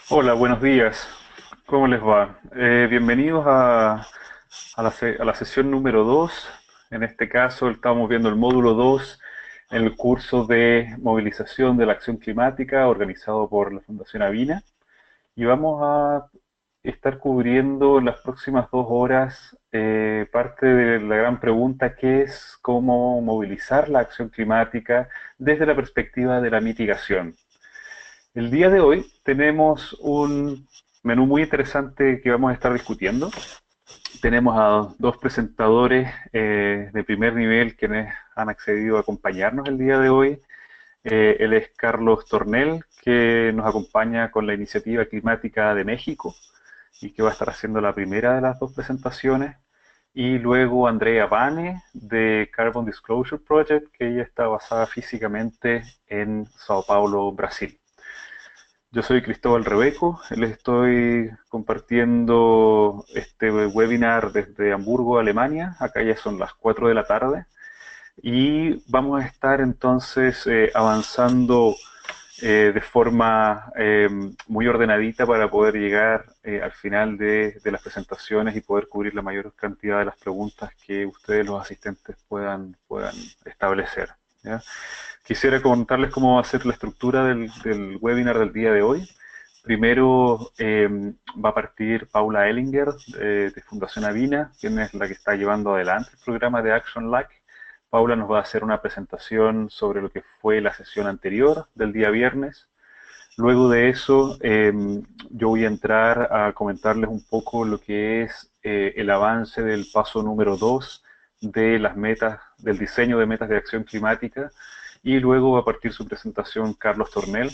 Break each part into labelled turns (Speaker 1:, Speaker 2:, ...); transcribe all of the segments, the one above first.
Speaker 1: Hola, buenos días. ¿Cómo les va? Bienvenidos a la sesión número 2. En este caso, estamos viendo el módulo 2 en el curso de movilización de la acción climática organizado por la Fundación Avina. Y vamos a estar cubriendo en las próximas 2 horas parte de la gran pregunta que es cómo movilizar la acción climática desde la perspectiva de la mitigación. El día de hoy tenemos un menú muy interesante que vamos a estar discutiendo. Tenemos a dos presentadores de primer nivel quienes han accedido a acompañarnos el día de hoy. Él es Carlos Tornel, que nos acompaña con la Iniciativa Climática de México y que va a estar haciendo la primera de las dos presentaciones. Y luego Andrea Bane de Carbon Disclosure Project, que ella está basada físicamente en Sao Paulo, Brasil. Yo soy Cristóbal Rebeco, les estoy compartiendo este webinar desde Hamburgo, Alemania. Acá ya son las 4 de la tarde y vamos a estar entonces avanzando de forma muy ordenadita para poder llegar al final de las presentaciones y poder cubrir la mayor cantidad de las preguntas que ustedes, los asistentes, puedan establecer, ¿ya? Quisiera contarles cómo va a ser la estructura del webinar del día de hoy. Primero va a partir Paula Ellinger de Fundación Avina, quien es la que está llevando adelante el programa de Action LAC. Paula nos va a hacer una presentación sobre lo que fue la sesión anterior del día viernes. Luego de eso, yo voy a entrar a comentarles un poco lo que es el avance del paso número 2 de las metas, del diseño de metas de acción climática. Y luego va a partir su presentación Carlos Tornel.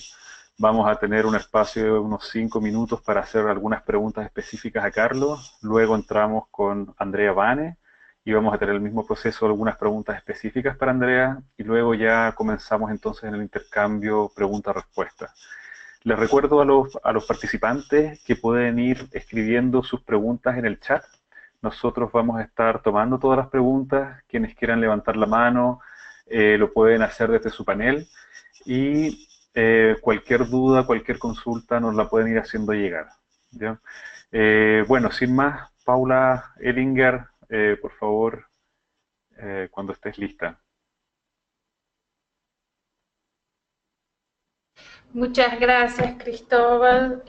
Speaker 1: Vamos a tener un espacio de unos 5 minutos para hacer algunas preguntas específicas a Carlos. Luego entramos con Andrea Bane y vamos a tener el mismo proceso, algunas preguntas específicas para Andrea. Y luego ya comenzamos entonces en el intercambio pregunta-respuesta. Les recuerdo a los participantes que pueden ir escribiendo sus preguntas en el chat. Nosotros vamos a estar tomando todas las preguntas. Quienes quieran levantar la mano lo pueden hacer desde su panel y cualquier duda, cualquier consulta nos la pueden ir haciendo llegar, ¿ya? Bueno, sin más, Paula Ellinger, por favor, cuando estés lista.
Speaker 2: Muchas gracias, Cristóbal.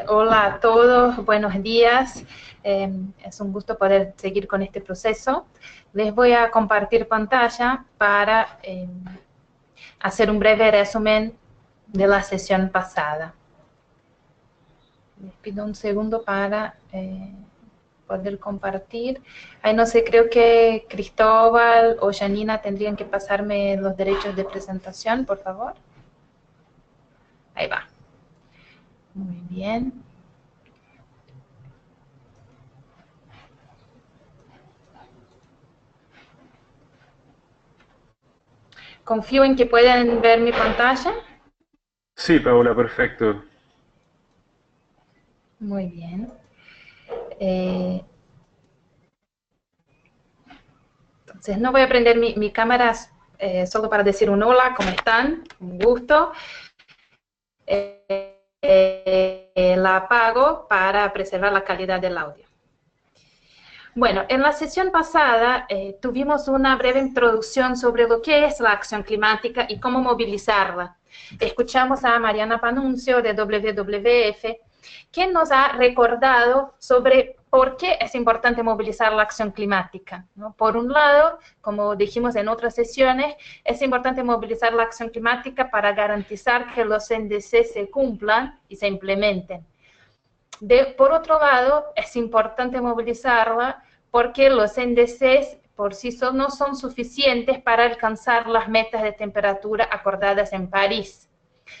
Speaker 2: Hola a todos, buenos días. Es un gusto poder seguir con este proceso. Les voy a compartir pantalla para hacer un breve resumen de la sesión pasada. Les pido un segundo para poder compartir. Ay, no sé, creo que Cristóbal o Janina tendrían que pasarme los derechos de presentación, por favor. Ahí va. Muy bien. Confío en que puedan ver mi pantalla.
Speaker 1: Sí, Paula, perfecto.
Speaker 2: Muy bien. Eh, entonces, no voy a prender mi cámara solo para decir un hola, ¿cómo están? Un gusto. La apago para preservar la calidad del audio. Bueno, en la sesión pasada tuvimos una breve introducción sobre lo que es la acción climática y cómo movilizarla. Escuchamos a Mariana Panuncio de WWF, quien nos ha recordado sobre por qué es importante movilizar la acción climática, ¿no? Por un lado, como dijimos en otras sesiones, es importante movilizar la acción climática para garantizar que los NDC se cumplan y se implementen. Por otro lado, es importante movilizarla porque los NDCs por sí solos no son suficientes para alcanzar las metas de temperatura acordadas en París.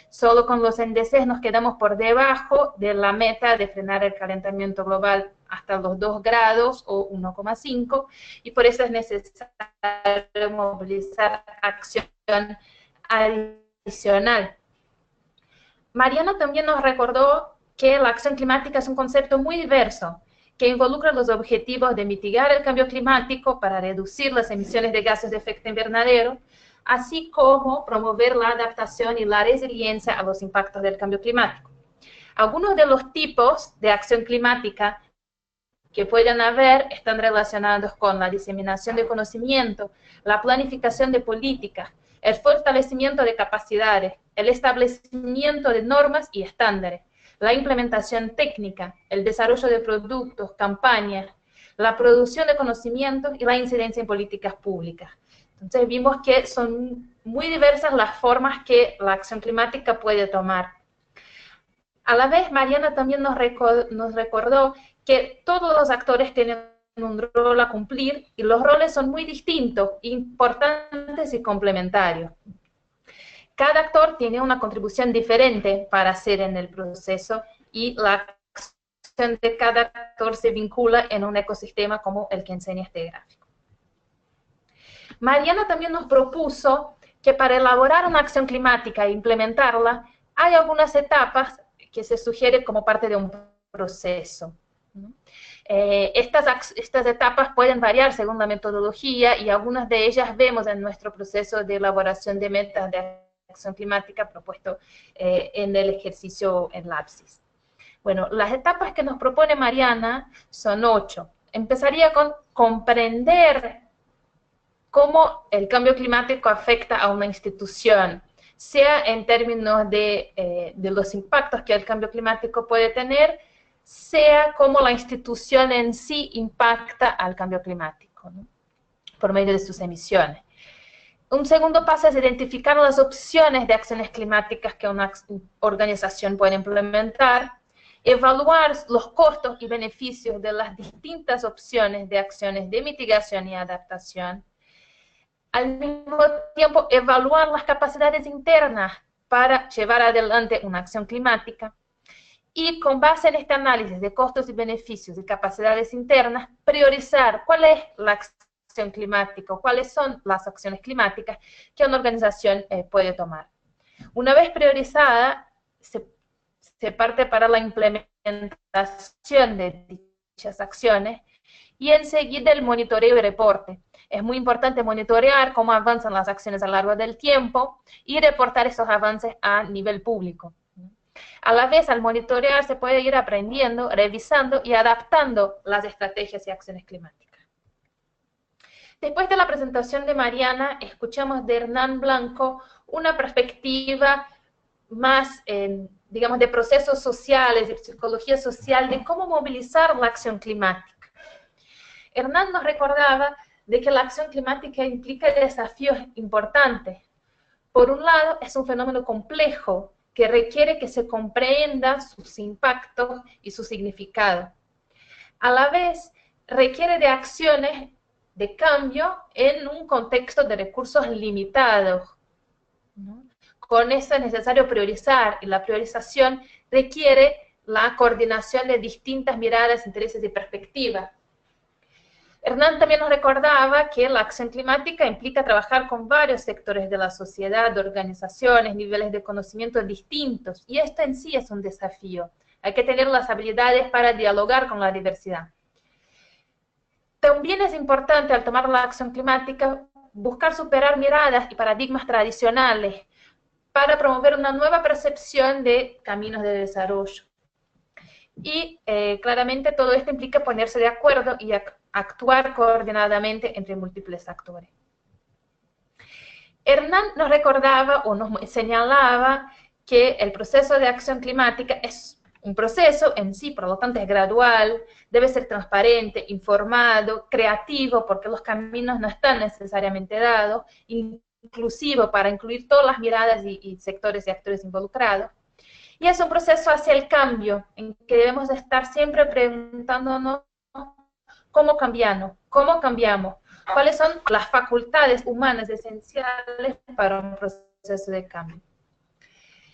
Speaker 2: Solo con los NDCs nos quedamos por debajo de la meta de frenar el calentamiento global hasta los 2 grados o 1,5, y por eso es necesario movilizar acción adicional. Mariana también nos recordó que la acción climática es un concepto muy diverso, que involucra los objetivos de mitigar el cambio climático para reducir las emisiones de gases de efecto invernadero, así como promover la adaptación y la resiliencia a los impactos del cambio climático. Algunos de los tipos de acción climática que pueden haber están relacionados con la diseminación de conocimiento, la planificación de políticas, el fortalecimiento de capacidades, el establecimiento de normas y estándares, la implementación técnica, el desarrollo de productos, campañas, la producción de conocimientos y la incidencia en políticas públicas. Entonces vimos que son muy diversas las formas que la acción climática puede tomar. A la vez, Mariana también nos recordó que todos los actores tienen un rol a cumplir y los roles son muy distintos, importantes y complementarios. Cada actor tiene una contribución diferente para hacer en el proceso y la acción de cada actor se vincula en un ecosistema como el que enseña este gráfico. Mariana también nos propuso que para elaborar una acción climática e implementarla, hay algunas etapas que se sugiere como parte de un proceso. Estas etapas pueden variar según la metodología y algunas de ellas vemos en nuestro proceso de elaboración de metas de acción climática propuesto en el ejercicio en LAPSIS. Bueno, las etapas que nos propone Mariana son 8. Empezaría con comprender cómo el cambio climático afecta a una institución, sea en términos de los impactos que el cambio climático puede tener, sea cómo la institución en sí impacta al cambio climático, ¿no? Por medio de sus emisiones. Un segundo paso es identificar las opciones de acciones climáticas que una organización puede implementar, evaluar los costos y beneficios de las distintas opciones de acciones de mitigación y adaptación, al mismo tiempo evaluar las capacidades internas para llevar adelante una acción climática, y con base en este análisis de costos y beneficios y capacidades internas, priorizar cuál es la acción climática, cuáles son las acciones climáticas que una organización puede tomar. Una vez priorizada, se parte para la implementación de dichas acciones y enseguida el monitoreo y reporte. Es muy importante monitorear cómo avanzan las acciones a lo largo del tiempo y reportar esos avances a nivel público. A la vez, al monitorear, se puede ir aprendiendo, revisando y adaptando las estrategias y acciones climáticas. Después de la presentación de Mariana, escuchamos de Hernán Blanco una perspectiva más, digamos, de procesos sociales, de psicología social, de cómo movilizar la acción climática. Hernán nos recordaba de que la acción climática implica desafíos importantes. Por un lado, es un fenómeno complejo que requiere que se comprenda sus impactos y su significado. A la vez, requiere de acciones de cambio en un contexto de recursos limitados, ¿no? Con eso es necesario priorizar, y la priorización requiere la coordinación de distintas miradas, intereses y perspectivas. Hernán también nos recordaba que la acción climática implica trabajar con varios sectores de la sociedad, de organizaciones, niveles de conocimiento distintos, y esto en sí es un desafío. Hay que tener las habilidades para dialogar con la diversidad. También es importante, al tomar la acción climática, buscar superar miradas y paradigmas tradicionales para promover una nueva percepción de caminos de desarrollo. Y claramente todo esto implica ponerse de acuerdo y actuar coordinadamente entre múltiples actores. Hernán nos recordaba o nos señalaba que el proceso de acción climática es un proceso en sí, por lo tanto es gradual, debe ser transparente, informado, creativo, porque los caminos no están necesariamente dados, inclusivo para incluir todas las miradas y sectores y actores involucrados. Y es un proceso hacia el cambio, en que debemos estar siempre preguntándonos cómo cambiamos, cuáles son las facultades humanas esenciales para un proceso de cambio.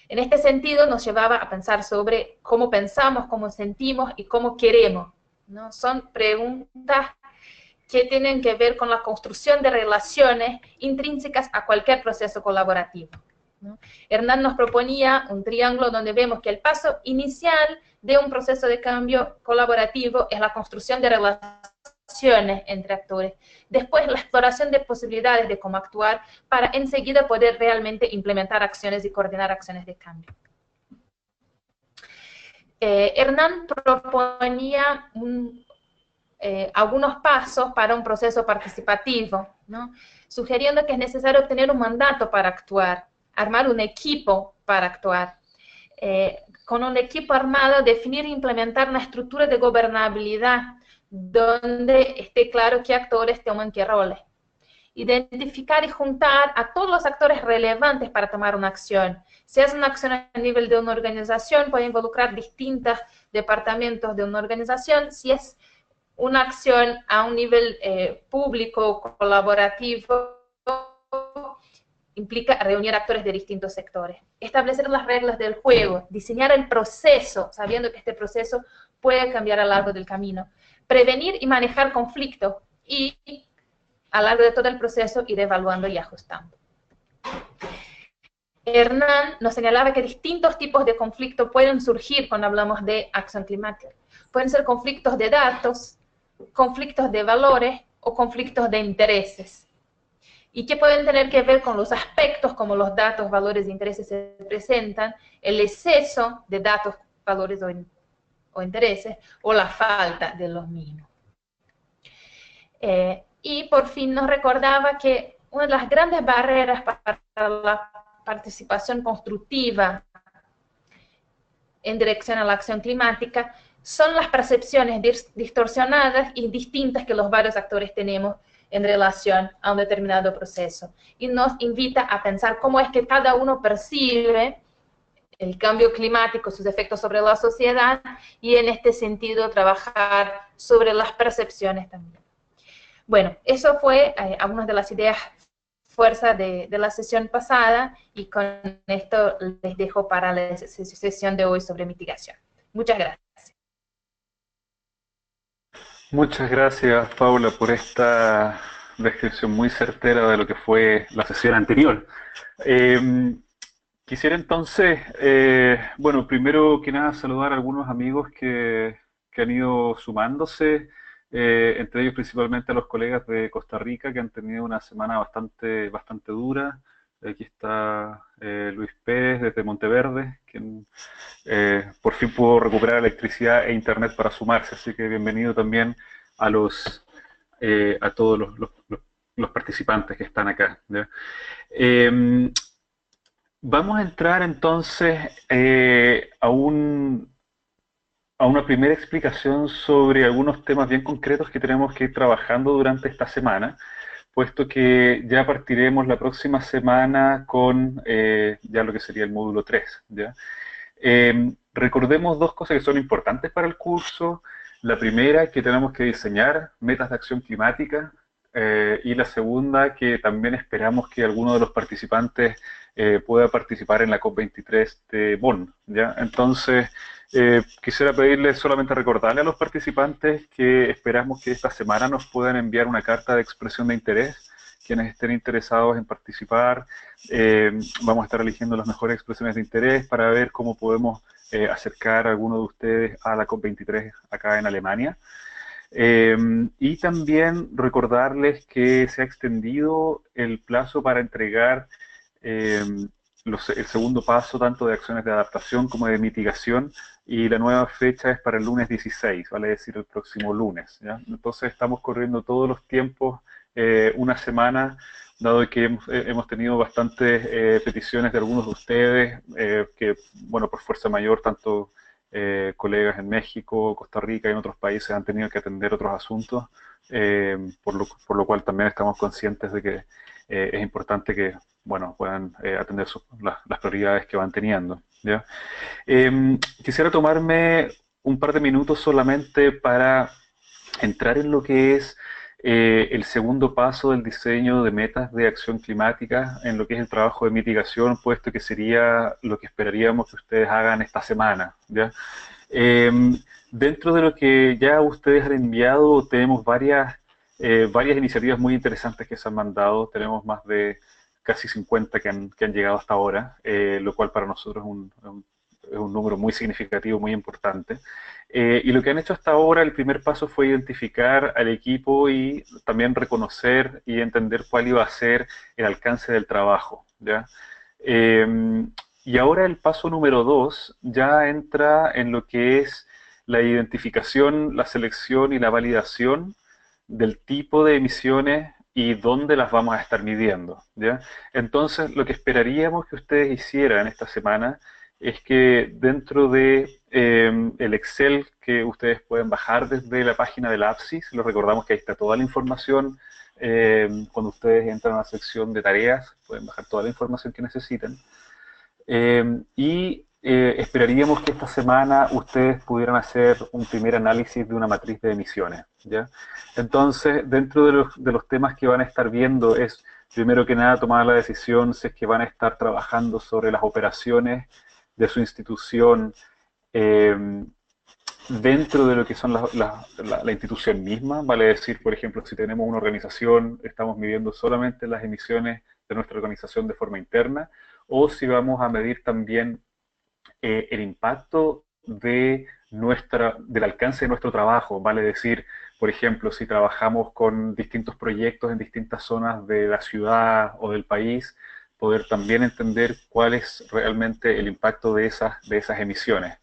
Speaker 2: En este sentido, nos llevaba a pensar sobre cómo pensamos, cómo sentimos y cómo queremos, ¿no? Son preguntas que tienen que ver con la construcción de relaciones intrínsecas a cualquier proceso colaborativo, ¿no? Hernán nos proponía un triángulo donde vemos que el paso inicial de un proceso de cambio colaborativo es la construcción de relaciones entre actores. Después, la exploración de posibilidades de cómo actuar para enseguida poder realmente implementar acciones y coordinar acciones de cambio. Hernán proponía algunos pasos para un proceso participativo, ¿no? Sugiriendo que es necesario tener un mandato para actuar, armar un equipo para actuar. Con un equipo armado, definir e implementar una estructura de gobernabilidad donde esté claro qué actores toman qué roles. Identificar y juntar a todos los actores relevantes para tomar una acción. Si es una acción a nivel de una organización, puede involucrar distintos departamentos de una organización. Si es una acción a un nivel público, colaborativo, implica reunir actores de distintos sectores. Establecer las reglas del juego, diseñar el proceso, sabiendo que este proceso puede cambiar a lo largo del camino. Prevenir y manejar conflictos y a lo largo de todo el proceso ir evaluando y ajustando. Hernán nos señalaba que distintos tipos de conflictos pueden surgir cuando hablamos de acción climática. Pueden ser conflictos de datos, conflictos de valores o conflictos de intereses. Y que pueden tener que ver con los aspectos como los datos, valores e intereses se presentan, el exceso de datos, valores o intereses, o la falta de los mismos. Y por fin nos recordaba que una de las grandes barreras para la participación constructiva en dirección a la acción climática son las percepciones distorsionadas y distintas que los varios actores tenemos en relación a un determinado proceso. Y nos invita a pensar cómo es que cada uno percibe el cambio climático, sus efectos sobre la sociedad, y en este sentido trabajar sobre las percepciones también. Bueno, eso fue algunas de las ideas fuerza de la sesión pasada, y con esto les dejo para la sesión de hoy sobre mitigación. Muchas gracias.
Speaker 1: Muchas gracias, Paula, por esta descripción muy certera de lo que fue la sesión anterior. Quisiera entonces, bueno, primero que nada saludar a algunos amigos que han ido sumándose, entre ellos principalmente a los colegas de Costa Rica que han tenido una semana bastante dura. Aquí está Luis Pérez desde Monteverde, quien por fin pudo recuperar electricidad e internet para sumarse, así que bienvenido también a a todos los participantes que están acá, ¿ya? Vamos a entrar entonces a una primera explicación sobre algunos temas bien concretos que tenemos que ir trabajando durante esta semana, puesto que ya partiremos la próxima semana con ya lo que sería el módulo 3, ¿ya? Recordemos dos cosas que son importantes para el curso. La primera, que tenemos que diseñar metas de acción climática, y la segunda, que también esperamos que alguno de los participantes pueda participar en la COP23 de Bonn, ¿ya? Entonces, quisiera pedirles solamente recordarle a los participantes que esperamos que esta semana nos puedan enviar una carta de expresión de interés. Quienes estén interesados en participar, vamos a estar eligiendo las mejores expresiones de interés para ver cómo podemos acercar a alguno de ustedes a la COP23 acá en Alemania. Y también recordarles que se ha extendido el plazo para entregar el segundo paso tanto de acciones de adaptación como de mitigación, y la nueva fecha es para el lunes 16, vale decir el próximo lunes, ¿ya? Entonces estamos corriendo todos los tiempos una semana, dado que hemos tenido bastantes peticiones de algunos de ustedes que, bueno, por fuerza mayor, tanto colegas en México, Costa Rica y en otros países han tenido que atender otros asuntos, por lo cual también estamos conscientes de que es importante que, bueno, puedan atender las prioridades que van teniendo, ¿ya? Quisiera tomarme un par de minutos solamente para entrar en lo que es el segundo paso del diseño de metas de acción climática, en lo que es el trabajo de mitigación, puesto que sería lo que esperaríamos que ustedes hagan esta semana, ¿ya? Dentro de lo que ya ustedes han enviado, tenemos varias iniciativas muy interesantes que se han mandado. Tenemos más de casi 50 que han llegado hasta ahora, lo cual para nosotros es un número muy significativo, muy importante. Y lo que han hecho hasta ahora, el primer paso fue identificar al equipo y también reconocer y entender cuál iba a ser el alcance del trabajo, ¿ya? Y ahora el paso número 2 ya entra en lo que es la identificación, la selección y la validación del tipo de emisiones y dónde las vamos a estar midiendo, ¿ya? Entonces, lo que esperaríamos que ustedes hicieran esta semana es que dentro de el Excel que ustedes pueden bajar desde la página del APSIS, les recordamos que ahí está toda la información, cuando ustedes entran a la sección de tareas, pueden bajar toda la información que necesiten. Esperaríamos que esta semana ustedes pudieran hacer un primer análisis de una matriz de emisiones, ¿ya? Entonces, dentro de los temas que van a estar viendo es, primero que nada, tomar la decisión si es que van a estar trabajando sobre las operaciones de su institución eh, dentro de lo que son la institución misma, vale decir, por ejemplo, si tenemos una organización, estamos midiendo solamente las emisiones de nuestra organización de forma interna, o si vamos a medir también el impacto del alcance de nuestro trabajo, vale decir, por ejemplo, si trabajamos con distintos proyectos en distintas zonas de la ciudad o del país, poder también entender cuál es realmente el impacto de esas emisiones.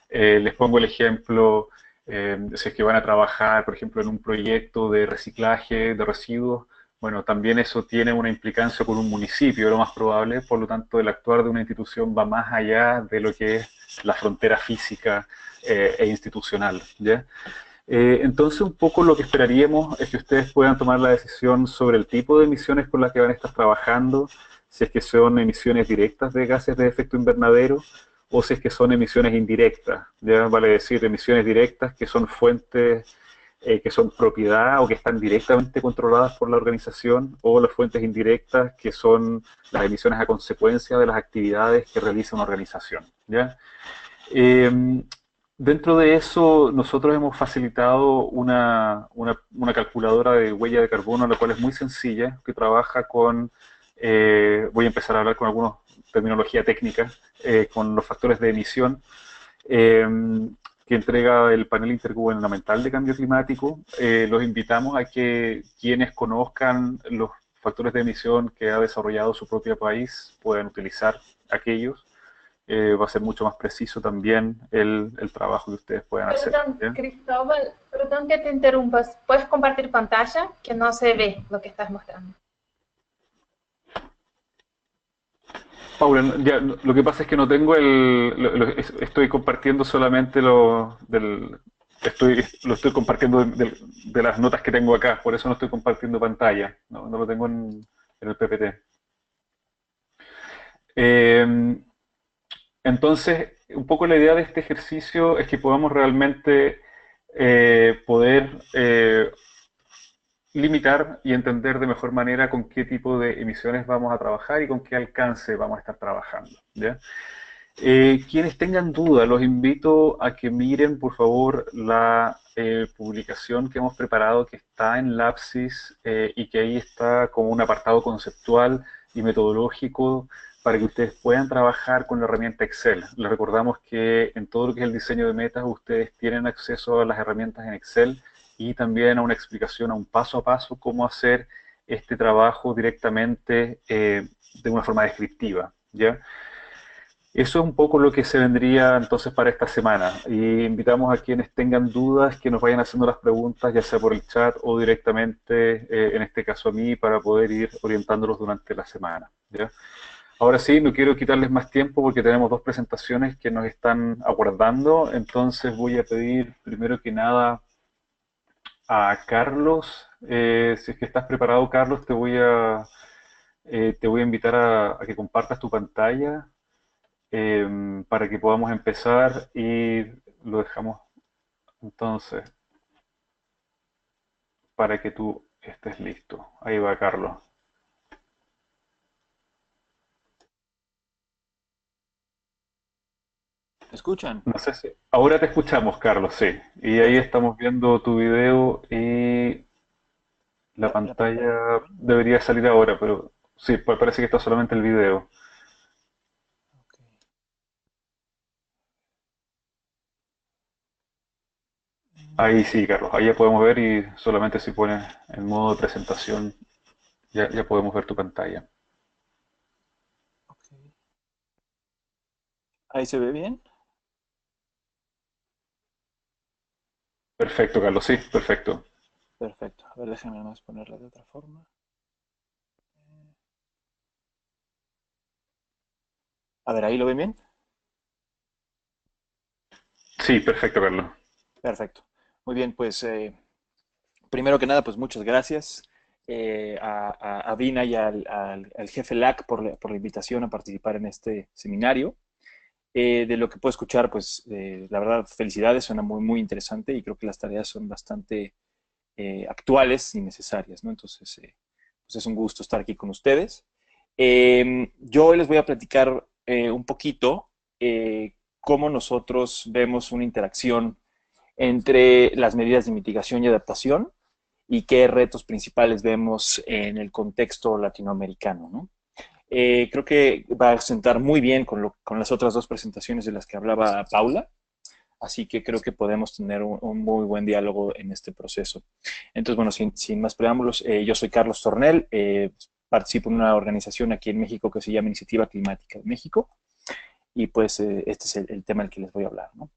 Speaker 1: Les pongo el ejemplo, si es que van a trabajar, por ejemplo, en un proyecto de reciclaje de residuos, bueno, también eso tiene una implicancia con un municipio, lo más probable, por lo tanto, el actuar de una institución va más allá de lo que es la frontera física e institucional, ¿ya? Entonces, un poco lo que esperaríamos es que ustedes puedan tomar la decisión sobre el tipo de emisiones con las que van a estar trabajando, si es que son emisiones directas de gases de efecto invernadero o si es que son emisiones indirectas, ya vale decir emisiones directas que son fuentes que son propiedad o que están directamente controladas por la organización, o las fuentes indirectas que son las emisiones a consecuencia de las actividades que realiza una organización, ¿ya? Eh, Dentro de eso, nosotros hemos facilitado una calculadora de huella de carbono, la cual es muy sencilla, que trabaja con, voy a empezar a hablar con algunos terminología técnica, con los factores de emisión, eh, que entrega el panel intergubernamental de cambio climático. Los invitamos a que quienes conozcan los factores de emisión que ha desarrollado su propio país puedan utilizar aquellos. Va a ser mucho más preciso también el trabajo que ustedes puedan hacer,
Speaker 2: Perdón,
Speaker 1: ¿ya?
Speaker 2: Cristóbal, perdón que te interrumpas. ¿Puedes compartir pantalla? Que no se ve lo que estás mostrando.
Speaker 1: Paula, ya, lo que pasa es que no tengo estoy compartiendo solamente lo estoy compartiendo de las notas que tengo acá, por eso no estoy compartiendo pantalla, no lo tengo en el PPT. Eh, entonces, un poco la idea de este ejercicio es que podamos realmente poder limitar y entender de mejor manera con qué tipo de emisiones vamos a trabajar y con qué alcance vamos a estar trabajando, ¿ya? Quienes tengan dudas, los invito a que miren, por favor, la publicación que hemos preparado, que está en Lapsis, y que ahí está como un apartado conceptual y metodológico para que ustedes puedan trabajar con la herramienta Excel. Les recordamos que en todo lo que es el diseño de metas, ustedes tienen acceso a las herramientas en Excel y también a una explicación, a un paso a paso, cómo hacer este trabajo directamente de una forma descriptiva, ¿ya? Eso es un poco lo que se vendría entonces para esta semana. Y invitamos a quienes tengan dudas que nos vayan haciendo las preguntas, ya sea por el chat o directamente, en este caso a mí, para poder ir orientándolos durante la semana, ¿ya? Ahora sí, no quiero quitarles más tiempo porque tenemos dos presentaciones que nos están aguardando. Entonces voy a pedir primero que nada a Carlos. Si es que estás preparado, Carlos, te voy a invitar a que compartas tu pantalla, para que podamos empezar y lo dejamos entonces para que tú estés listo. Ahí va, Carlos.
Speaker 3: ¿Me escuchan?
Speaker 1: No sé si... Ahora te escuchamos, Carlos, sí. Y ahí
Speaker 3: Perfecto.
Speaker 1: estamos viendo tu video y la
Speaker 3: La pantalla se
Speaker 1: pantalla
Speaker 3: ve.
Speaker 1: debería salir ahora, pero sí, parece que está solamente el video.
Speaker 3: Ok.
Speaker 1: Ahí sí, Carlos, ahí ya podemos ver y solamente si pones en modo de presentación ya podemos ver tu pantalla.
Speaker 3: Ok. ¿Ahí se ve bien?
Speaker 1: Perfecto, Carlos, sí, perfecto.
Speaker 3: Perfecto. A ver, déjame más ponerla de otra forma. A ver, ¿ahí lo ven bien?
Speaker 1: Sí, perfecto, Carlos.
Speaker 3: Perfecto. Muy bien, pues primero que nada, pues muchas gracias a Dina y al jefe LAC por la invitación a participar en este seminario. De lo que puedo escuchar, pues la verdad, felicidades, suena muy, muy interesante y creo que las tareas son bastante actuales y necesarias, ¿no? Entonces, pues es un gusto estar aquí con ustedes. Yo hoy les voy a platicar un poquito cómo nosotros vemos una interacción entre las medidas de mitigación y adaptación y qué retos principales vemos en el contexto latinoamericano, ¿no? Creo que va a sentar muy bien con las otras dos presentaciones de las que hablaba Paula, así que creo que podemos tener un muy buen diálogo en este proceso. Entonces, bueno, sin más preámbulos, yo soy Carlos Tornel, participo en una organización aquí en México que se llama Iniciativa Climática de México, y pues este es el tema del que les voy a hablar, ¿no?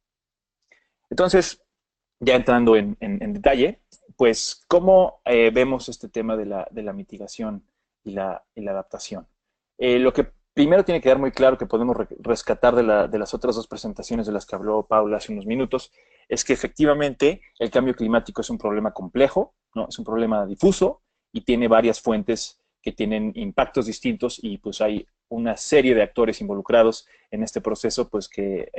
Speaker 3: Entonces, ya entrando en detalle, pues, ¿cómo vemos este tema de la mitigación y la adaptación? Lo que primero tiene que quedar muy claro que podemos rescatar de las otras dos presentaciones de las que habló Paula hace unos minutos, es que efectivamente el cambio climático es un problema complejo, ¿no? Es un problema difuso y tiene varias fuentes que tienen impactos distintos y pues hay una serie de actores involucrados en este proceso pues que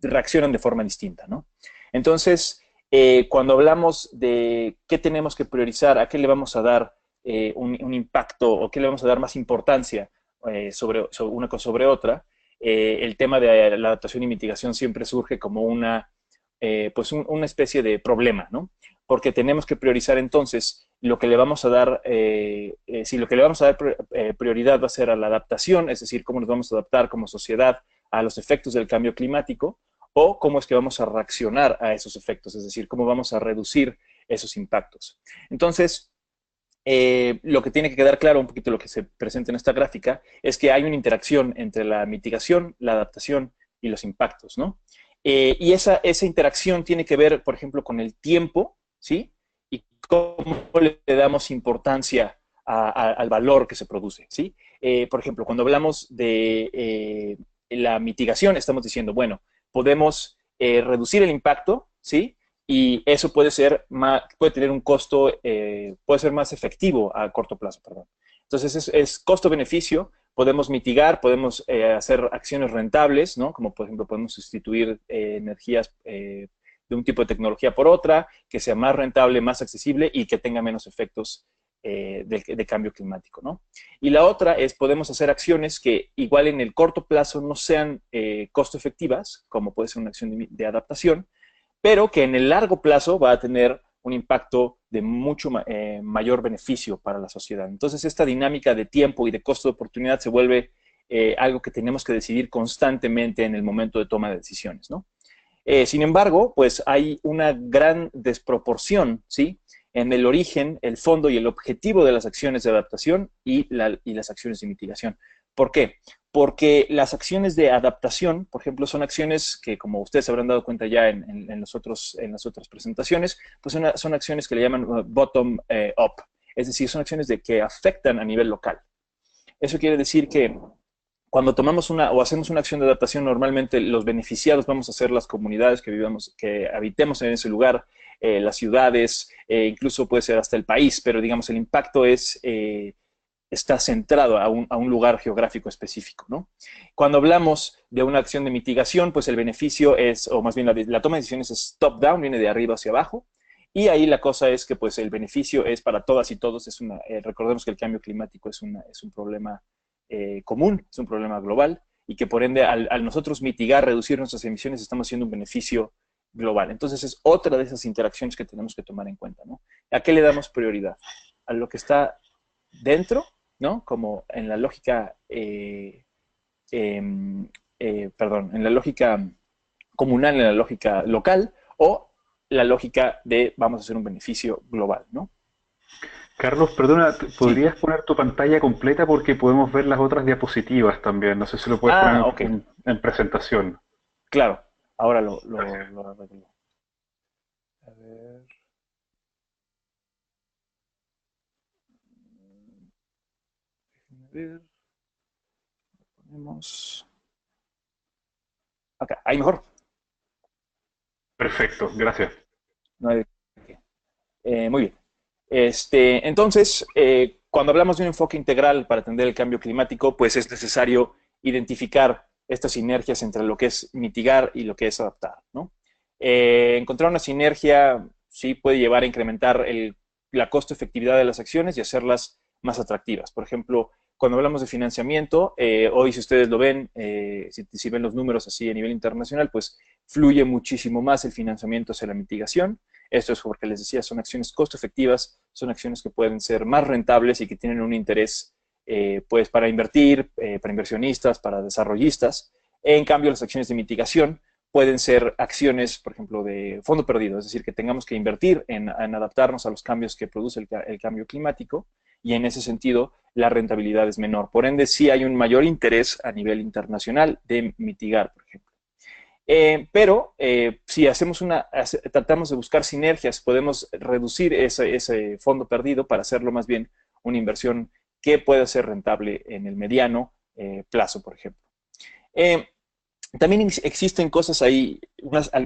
Speaker 3: reaccionan de forma distinta, ¿no? Entonces, cuando hablamos de qué tenemos que priorizar, a qué le vamos a dar un impacto o qué le vamos a dar más importancia sobre una cosa sobre otra, el tema de la adaptación y mitigación siempre surge como pues una especie de problema, ¿no? Porque tenemos que priorizar entonces lo que le vamos a dar, si lo que le vamos a dar prioridad va a ser a la adaptación, es decir, cómo nos vamos a adaptar como sociedad a los efectos del cambio climático, o cómo es que vamos a reaccionar a esos efectos, es decir, cómo vamos a reducir esos impactos. Entonces, lo que tiene que quedar claro, un poquito lo que se presenta en esta gráfica, es que hay una interacción entre la mitigación, la adaptación y los impactos, ¿no? Y esa interacción tiene que ver, por ejemplo, con el tiempo, ¿sí? Y cómo le damos importancia al valor que se produce, ¿sí? Por ejemplo, cuando hablamos de la mitigación, estamos diciendo, bueno, podemos reducir el impacto, ¿sí? Y eso puede tener un costo, puede ser más efectivo a corto plazo, perdón. Entonces es costo-beneficio, podemos mitigar, podemos hacer acciones rentables, ¿no? Como por ejemplo podemos sustituir energías de un tipo de tecnología por otra, que sea más rentable, más accesible y que tenga menos efectos de cambio climático, ¿no? Y la otra es, podemos hacer acciones que igual en el corto plazo no sean costo efectivas, como puede ser una acción de adaptación, pero que en el largo plazo va a tener un impacto de mucho mayor beneficio para la sociedad. Entonces, esta dinámica de tiempo y de costo de oportunidad se vuelve algo que tenemos que decidir constantemente en el momento de toma de decisiones, ¿no? Sin embargo, pues hay una gran desproporción, ¿sí? En el origen, el fondo y el objetivo de las acciones de adaptación y las acciones de mitigación. ¿Por qué? Porque las acciones de adaptación, por ejemplo, son acciones que, como ustedes se habrán dado cuenta ya en las otras presentaciones, pues son acciones que le llaman bottom-up, es decir, son acciones que afectan a nivel local. Eso quiere decir que cuando tomamos o hacemos una acción de adaptación, normalmente los beneficiados vamos a ser las comunidades que habitemos en ese lugar, las ciudades, incluso puede ser hasta el país, pero digamos el impacto está centrado a un lugar geográfico específico, ¿no? Cuando hablamos de una acción de mitigación, pues el beneficio es, o más bien la toma de decisiones es top-down, viene de arriba hacia abajo, y ahí la cosa es que pues el beneficio es para todas y todos, recordemos que el cambio climático es un problema común, es un problema global, y que por ende al nosotros mitigar, reducir nuestras emisiones, estamos haciendo un beneficio global. Entonces es otra de esas interacciones que tenemos que tomar en cuenta, ¿no? ¿A qué le damos prioridad? A lo que está dentro, ¿no? Como en la lógica, perdón, en la lógica comunal, en la lógica local, o la lógica de vamos a hacer un beneficio global, ¿no?
Speaker 1: Carlos, perdona,
Speaker 3: Sí.
Speaker 1: ¿podrías poner tu pantalla completa porque podemos ver las otras diapositivas también? No sé si lo puedes
Speaker 3: Ah,
Speaker 1: poner
Speaker 3: ok,
Speaker 1: en presentación.
Speaker 3: claro. Ahora
Speaker 1: Gracias.
Speaker 3: lo arreglo. A ver, déjenme ver. Ponemos. Acá, ahí mejor.
Speaker 1: Perfecto, gracias.
Speaker 3: No hay de qué. Muy bien. Entonces, cuando hablamos de un enfoque integral para atender el cambio climático, pues es necesario identificar estas sinergias entre lo que es mitigar y lo que es adaptar, ¿no? Encontrar una sinergia sí puede llevar a incrementar la costo efectividad de las acciones y hacerlas más atractivas. Por ejemplo, cuando hablamos de financiamiento, hoy si ustedes lo ven, si ven los números así a nivel internacional, pues fluye muchísimo más el financiamiento hacia la mitigación. Esto es porque les decía, son acciones costo efectivas, son acciones que pueden ser más rentables y que tienen un interés pues para invertir, para inversionistas, para desarrollistas. En cambio, las acciones de mitigación pueden ser acciones, por ejemplo, de fondo perdido, es decir, que tengamos que invertir en adaptarnos a los cambios que produce el cambio climático y en ese sentido la rentabilidad es menor. Por ende, sí hay un mayor interés a nivel internacional de mitigar, por ejemplo. Pero si tratamos de buscar sinergias, podemos reducir ese fondo perdido para hacerlo más bien una inversión que pueda ser rentable en el mediano plazo, por ejemplo. Eh, También existen cosas ahí,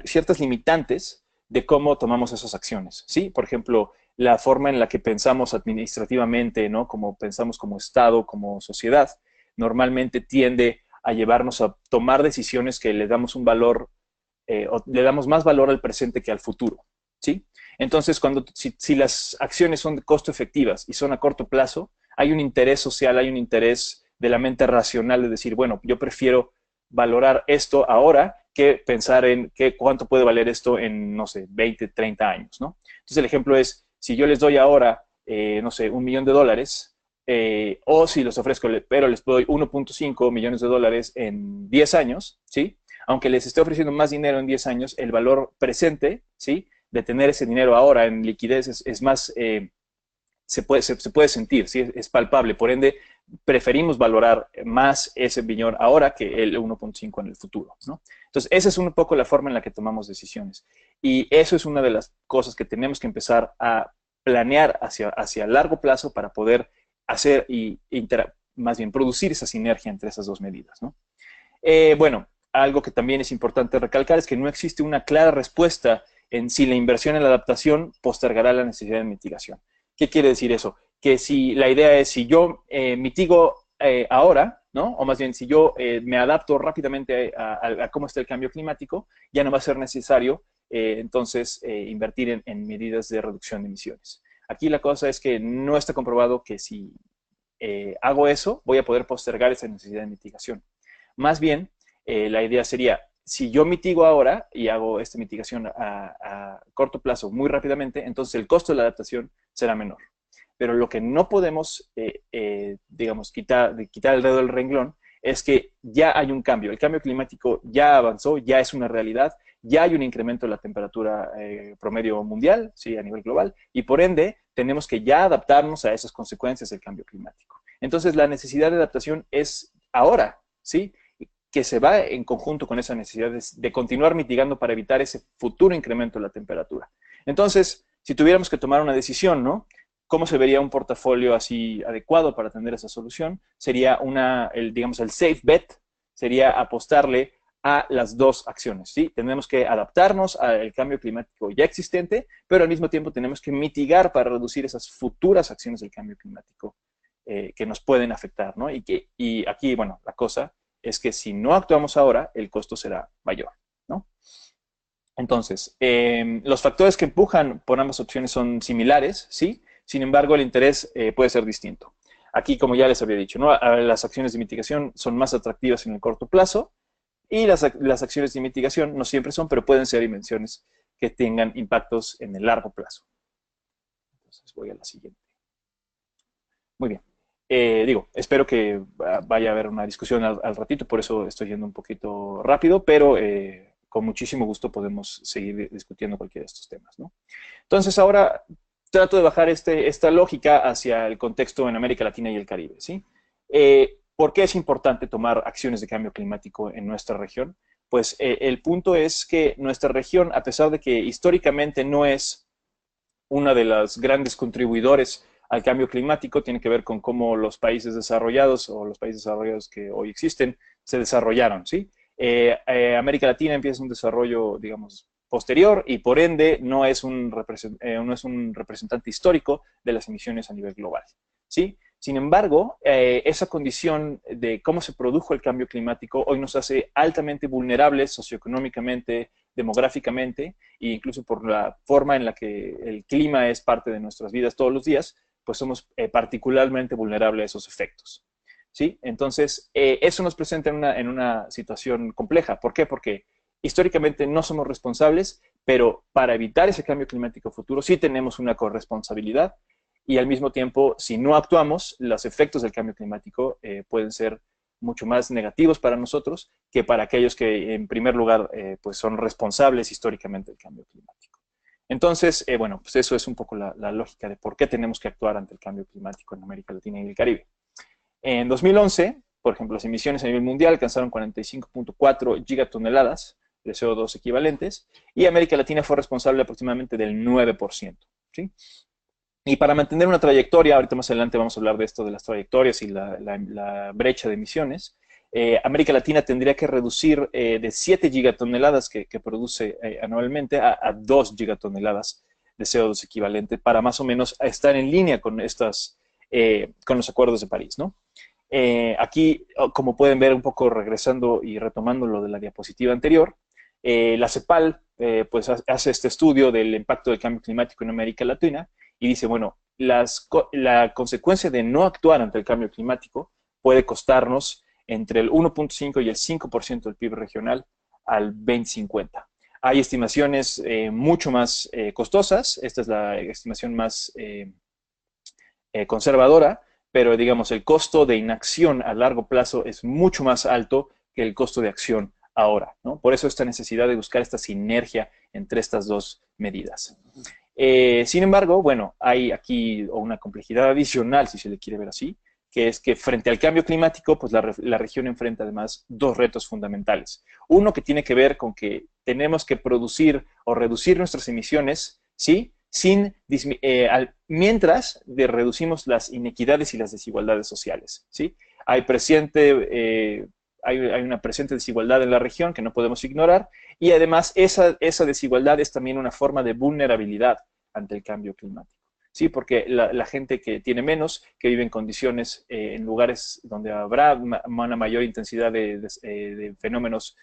Speaker 3: ciertas limitantes de cómo tomamos esas acciones, ¿sí? Por ejemplo, la forma en la que pensamos administrativamente, ¿no? Como pensamos como Estado, como sociedad, normalmente tiende a llevarnos a tomar decisiones que le damos un valor, o le damos más valor al presente que al futuro, ¿sí? Entonces, si las acciones son de costo efectivas y son a corto plazo, hay un interés social, hay un interés de la mente racional de decir, bueno, yo prefiero valorar esto ahora que pensar en cuánto puede valer esto en, no sé, 20, 30 años, ¿no? Entonces el ejemplo es, si yo les doy ahora, no sé, $1 millón, o si los ofrezco, pero les doy 1.5 millones de dólares en 10 años, ¿sí? Aunque les esté ofreciendo más dinero en 10 años, el valor presente, ¿sí? De tener ese dinero ahora en liquidez es más, se puede sentir, ¿sí? Es palpable. Por ende, preferimos valorar más ese billón ahora que el 1.5 en el futuro, ¿no? Entonces, esa es un poco la forma en la que tomamos decisiones. Y eso es una de las cosas que tenemos que empezar a planear hacia largo plazo para poder hacer y más bien producir esa sinergia entre esas dos medidas, ¿no? Bueno, algo que también es importante recalcar es que no existe una clara respuesta en si la inversión en la adaptación postergará la necesidad de mitigación. ¿Qué quiere decir eso? Que si la idea es si yo mitigo ahora, ¿no? O más bien si yo me adapto rápidamente a cómo está el cambio climático, ya no va a ser necesario entonces invertir en medidas de reducción de emisiones. Aquí la cosa es que no está comprobado que si hago eso, voy a poder postergar esa necesidad de mitigación. Más bien, la idea sería, si yo mitigo ahora y hago esta mitigación a corto plazo muy rápidamente, entonces el costo de la adaptación será menor. Pero lo que no podemos, digamos, quitar el dedo del renglón es que ya hay un cambio. El cambio climático ya avanzó, ya es una realidad, ya hay un incremento de la temperatura promedio mundial, sí, a nivel global, y por ende tenemos que ya adaptarnos a esas consecuencias del cambio climático. Entonces la necesidad de adaptación es ahora, ¿sí? Que se va en conjunto con esa necesidad de continuar mitigando para evitar ese futuro incremento de la temperatura. Entonces, si tuviéramos que tomar una decisión, ¿no? ¿Cómo se vería un portafolio así adecuado para atender esa solución? Sería digamos, el safe bet, sería apostarle a las dos acciones, ¿sí? Tenemos que adaptarnos al cambio climático ya existente, pero al mismo tiempo tenemos que mitigar para reducir esas futuras acciones del cambio climático que nos pueden afectar, ¿no? Y aquí, bueno, la cosa es que si no actuamos ahora, el costo será mayor, ¿no? Entonces, los factores que empujan por ambas opciones son similares, ¿sí? Sin embargo, el interés puede ser distinto. Aquí, como ya les había dicho, ¿no? Las acciones de mitigación son más atractivas en el corto plazo y las acciones de mitigación no siempre son, pero pueden ser invenciones que tengan impactos en el largo plazo. Entonces, voy a la siguiente. Muy bien. Espero que vaya a haber una discusión al ratito, por eso estoy yendo un poquito rápido, pero con muchísimo gusto podemos seguir discutiendo cualquiera de estos temas, ¿no? Entonces, ahora trato de bajar esta lógica hacia el contexto en América Latina y el Caribe, ¿sí? ¿Por qué es importante tomar acciones de cambio climático en nuestra región? Pues el punto es que nuestra región, a pesar de que históricamente no es una de las grandes contribuidores al cambio climático, tiene que ver con cómo los países desarrollados o los países desarrollados que hoy existen se desarrollaron, ¿sí? América Latina empieza un desarrollo, digamos, posterior y por ende no es un representante histórico de las emisiones a nivel global, ¿sí? Sin embargo, esa condición de cómo se produjo el cambio climático hoy nos hace altamente vulnerables socioeconómicamente, demográficamente e incluso por la forma en la que el clima es parte de nuestras vidas todos los días, pues somos particularmente vulnerables a esos efectos, ¿sí? Entonces, eso nos presenta en una situación compleja. ¿Por qué? Porque históricamente no somos responsables, pero para evitar ese cambio climático futuro sí tenemos una corresponsabilidad y al mismo tiempo, si no actuamos, los efectos del cambio climático pueden ser mucho más negativos para nosotros que para aquellos que en primer lugar pues son responsables históricamente del cambio climático. Entonces, bueno, pues eso es un poco la lógica de por qué tenemos que actuar ante el cambio climático en América Latina y el Caribe. En 2011, por ejemplo, las emisiones a nivel mundial alcanzaron 45.4 gigatoneladas de CO2 equivalentes y América Latina fue responsable aproximadamente del 9%, ¿sí? Y para mantener una trayectoria, ahorita más adelante vamos a hablar de esto, de las trayectorias y la brecha de emisiones, América Latina tendría que reducir de 7 gigatoneladas que produce anualmente a 2 gigatoneladas de CO2 equivalente para más o menos estar en línea con con los acuerdos de París, ¿no? Aquí, como pueden ver, un poco regresando y retomando lo de la diapositiva anterior, la CEPAL pues hace este estudio del impacto del cambio climático en América Latina y dice, bueno, la consecuencia de no actuar ante el cambio climático puede costarnos entre el 1.5 y el 5% del PIB regional al 2050. Hay estimaciones mucho más costosas, esta es la estimación más conservadora, pero digamos el costo de inacción a largo plazo es mucho más alto que el costo de acción ahora, ¿no? Por eso esta necesidad de buscar esta sinergia entre estas dos medidas. Sin embargo, bueno, hay aquí una complejidad adicional, si se le quiere ver así, que es que frente al cambio climático, pues la región enfrenta además dos retos fundamentales. Uno que tiene que ver con que tenemos que producir o reducir nuestras emisiones, ¿sí? Mientras reducimos las inequidades y las desigualdades sociales, ¿sí? Hay una presente desigualdad en la región que no podemos ignorar y además esa desigualdad es también una forma de vulnerabilidad ante el cambio climático, ¿sí? Porque la gente que tiene menos, que vive en condiciones, en lugares donde habrá una mayor intensidad de fenómenos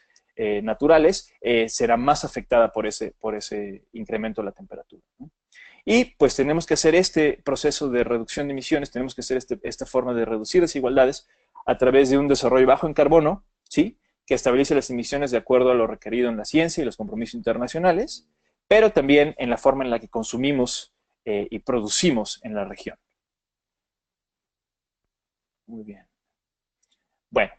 Speaker 3: naturales, será más afectada por ese incremento de la temperatura, ¿no? Y pues tenemos que hacer este proceso de reducción de emisiones, tenemos que hacer esta forma de reducir desigualdades a través de un desarrollo bajo en carbono, ¿sí? Que establece las emisiones de acuerdo a lo requerido en la ciencia y los compromisos internacionales, pero también en la forma en la que consumimos y producimos en la región. Muy bien. Bueno,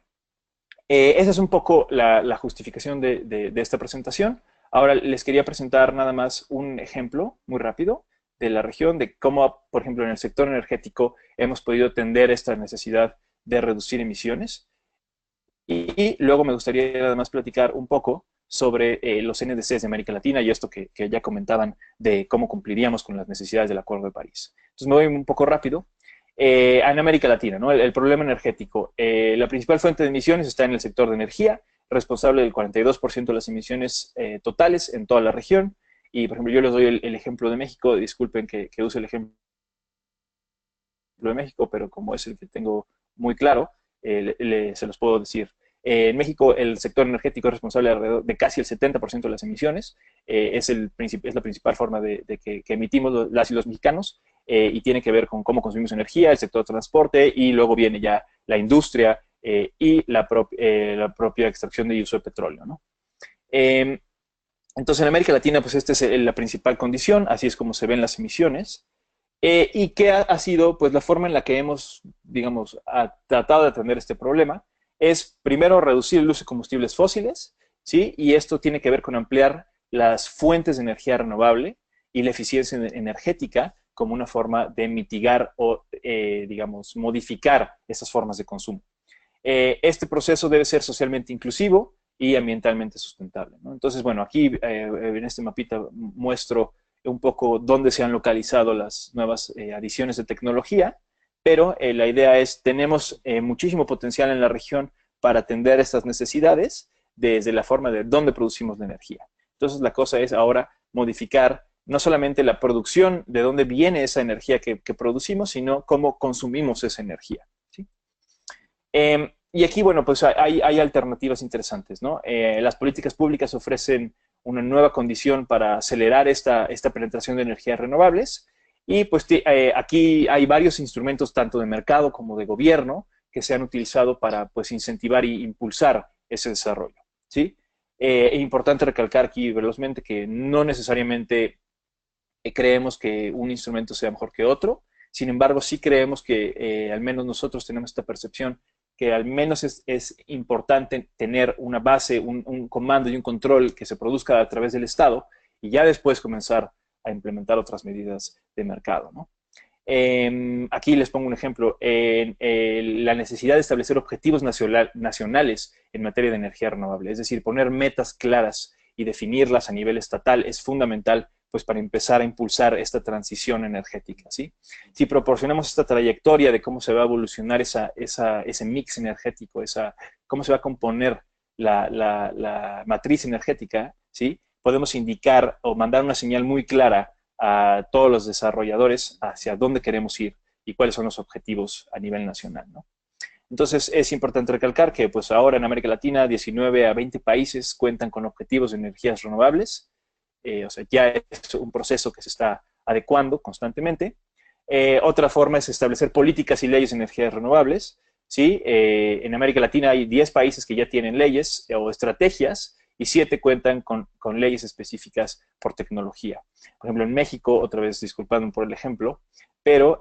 Speaker 3: esa es un poco la justificación de esta presentación. Ahora les quería presentar nada más un ejemplo muy rápido de la región, de cómo, por ejemplo, en el sector energético hemos podido atender esta necesidad de reducir emisiones. Y luego me gustaría además platicar un poco sobre los NDCs de América Latina y esto que ya comentaban de cómo cumpliríamos con las necesidades del Acuerdo de París. Entonces me voy un poco rápido. En América Latina, ¿no? El problema energético. La principal fuente de emisiones está en el sector de energía, responsable del 42% de las emisiones totales en toda la región. Y, por ejemplo, yo les doy el ejemplo de México. Disculpen que use el ejemplo de México, pero como es el que tengo muy claro, se los puedo decir. En México, el sector energético es responsable alrededor de casi el 70% de las emisiones. Es la principal forma de que emitimos las y los mexicanos y tiene que ver con cómo consumimos energía, el sector de transporte y luego viene ya la industria y la propia extracción y uso de petróleo, ¿no? Entonces, en América Latina, pues esta es la principal condición, así es como se ven las emisiones. Y que ha sido pues la forma en la que hemos, digamos, tratado de atender este problema es primero reducir el uso de combustibles fósiles, ¿sí? Y esto tiene que ver con ampliar las fuentes de energía renovable y la eficiencia energética como una forma de mitigar o, digamos, modificar esas formas de consumo. Este proceso debe ser socialmente inclusivo y ambientalmente sustentable, ¿no? Entonces, bueno, aquí en este mapita muestro un poco dónde se han localizado las nuevas adiciones de tecnología, pero la idea es, tenemos muchísimo potencial en la región para atender estas necesidades desde la forma de dónde producimos la energía. Entonces, la cosa es ahora modificar no solamente la producción, de dónde viene esa energía que producimos, sino cómo consumimos esa energía, ¿sí? Y aquí, bueno, pues hay alternativas interesantes, ¿no? Las políticas públicas ofrecen una nueva condición para acelerar esta penetración de energías renovables y pues aquí hay varios instrumentos tanto de mercado como de gobierno que se han utilizado para pues incentivar e impulsar ese desarrollo, ¿sí? Es importante recalcar aquí velozmente que no necesariamente creemos que un instrumento sea mejor que otro, sin embargo sí creemos que al menos nosotros tenemos esta percepción que al menos es importante tener una base, un comando y un control que se produzca a través del Estado y ya después comenzar a implementar otras medidas de mercado, ¿no? Aquí les pongo un ejemplo. La necesidad de establecer objetivos nacionales en materia de energía renovable, es decir, poner metas claras y definirlas a nivel estatal es fundamental pues para empezar a impulsar esta transición energética, ¿sí? Si proporcionamos esta trayectoria de cómo se va a evolucionar ese mix energético, cómo se va a componer la matriz energética, ¿sí? Podemos indicar o mandar una señal muy clara a todos los desarrolladores hacia dónde queremos ir y cuáles son los objetivos a nivel nacional, ¿no? Entonces, es importante recalcar que pues ahora en América Latina 19 a 20 países cuentan con objetivos de energías renovables. O sea, ya es un proceso que se está adecuando constantemente. Otra forma es establecer políticas y leyes de energías renovables, ¿sí? En América Latina hay 10 países que ya tienen leyes o estrategias y 7 cuentan con leyes específicas por tecnología. Por ejemplo, en México, otra vez disculpando por el ejemplo, pero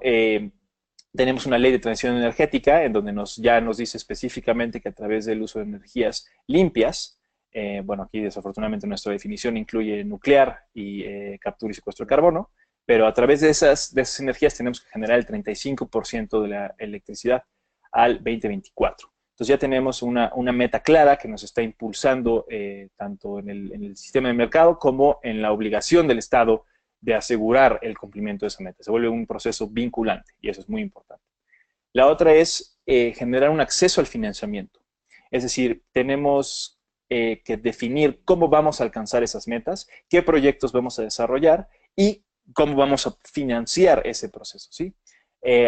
Speaker 3: tenemos una ley de transición energética en donde ya nos dice específicamente que a través del uso de energías limpias, bueno, aquí desafortunadamente nuestra definición incluye nuclear y captura y secuestro de carbono, pero a través de esas energías tenemos que generar el 35% de la electricidad al 2024. Entonces ya tenemos una meta clara que nos está impulsando tanto en el sistema de mercado como en la obligación del Estado de asegurar el cumplimiento de esa meta. Se vuelve un proceso vinculante y eso es muy importante. La otra es generar un acceso al financiamiento. Es decir, tenemos que definir cómo vamos a alcanzar esas metas, qué proyectos vamos a desarrollar y cómo vamos a financiar ese proceso, ¿sí?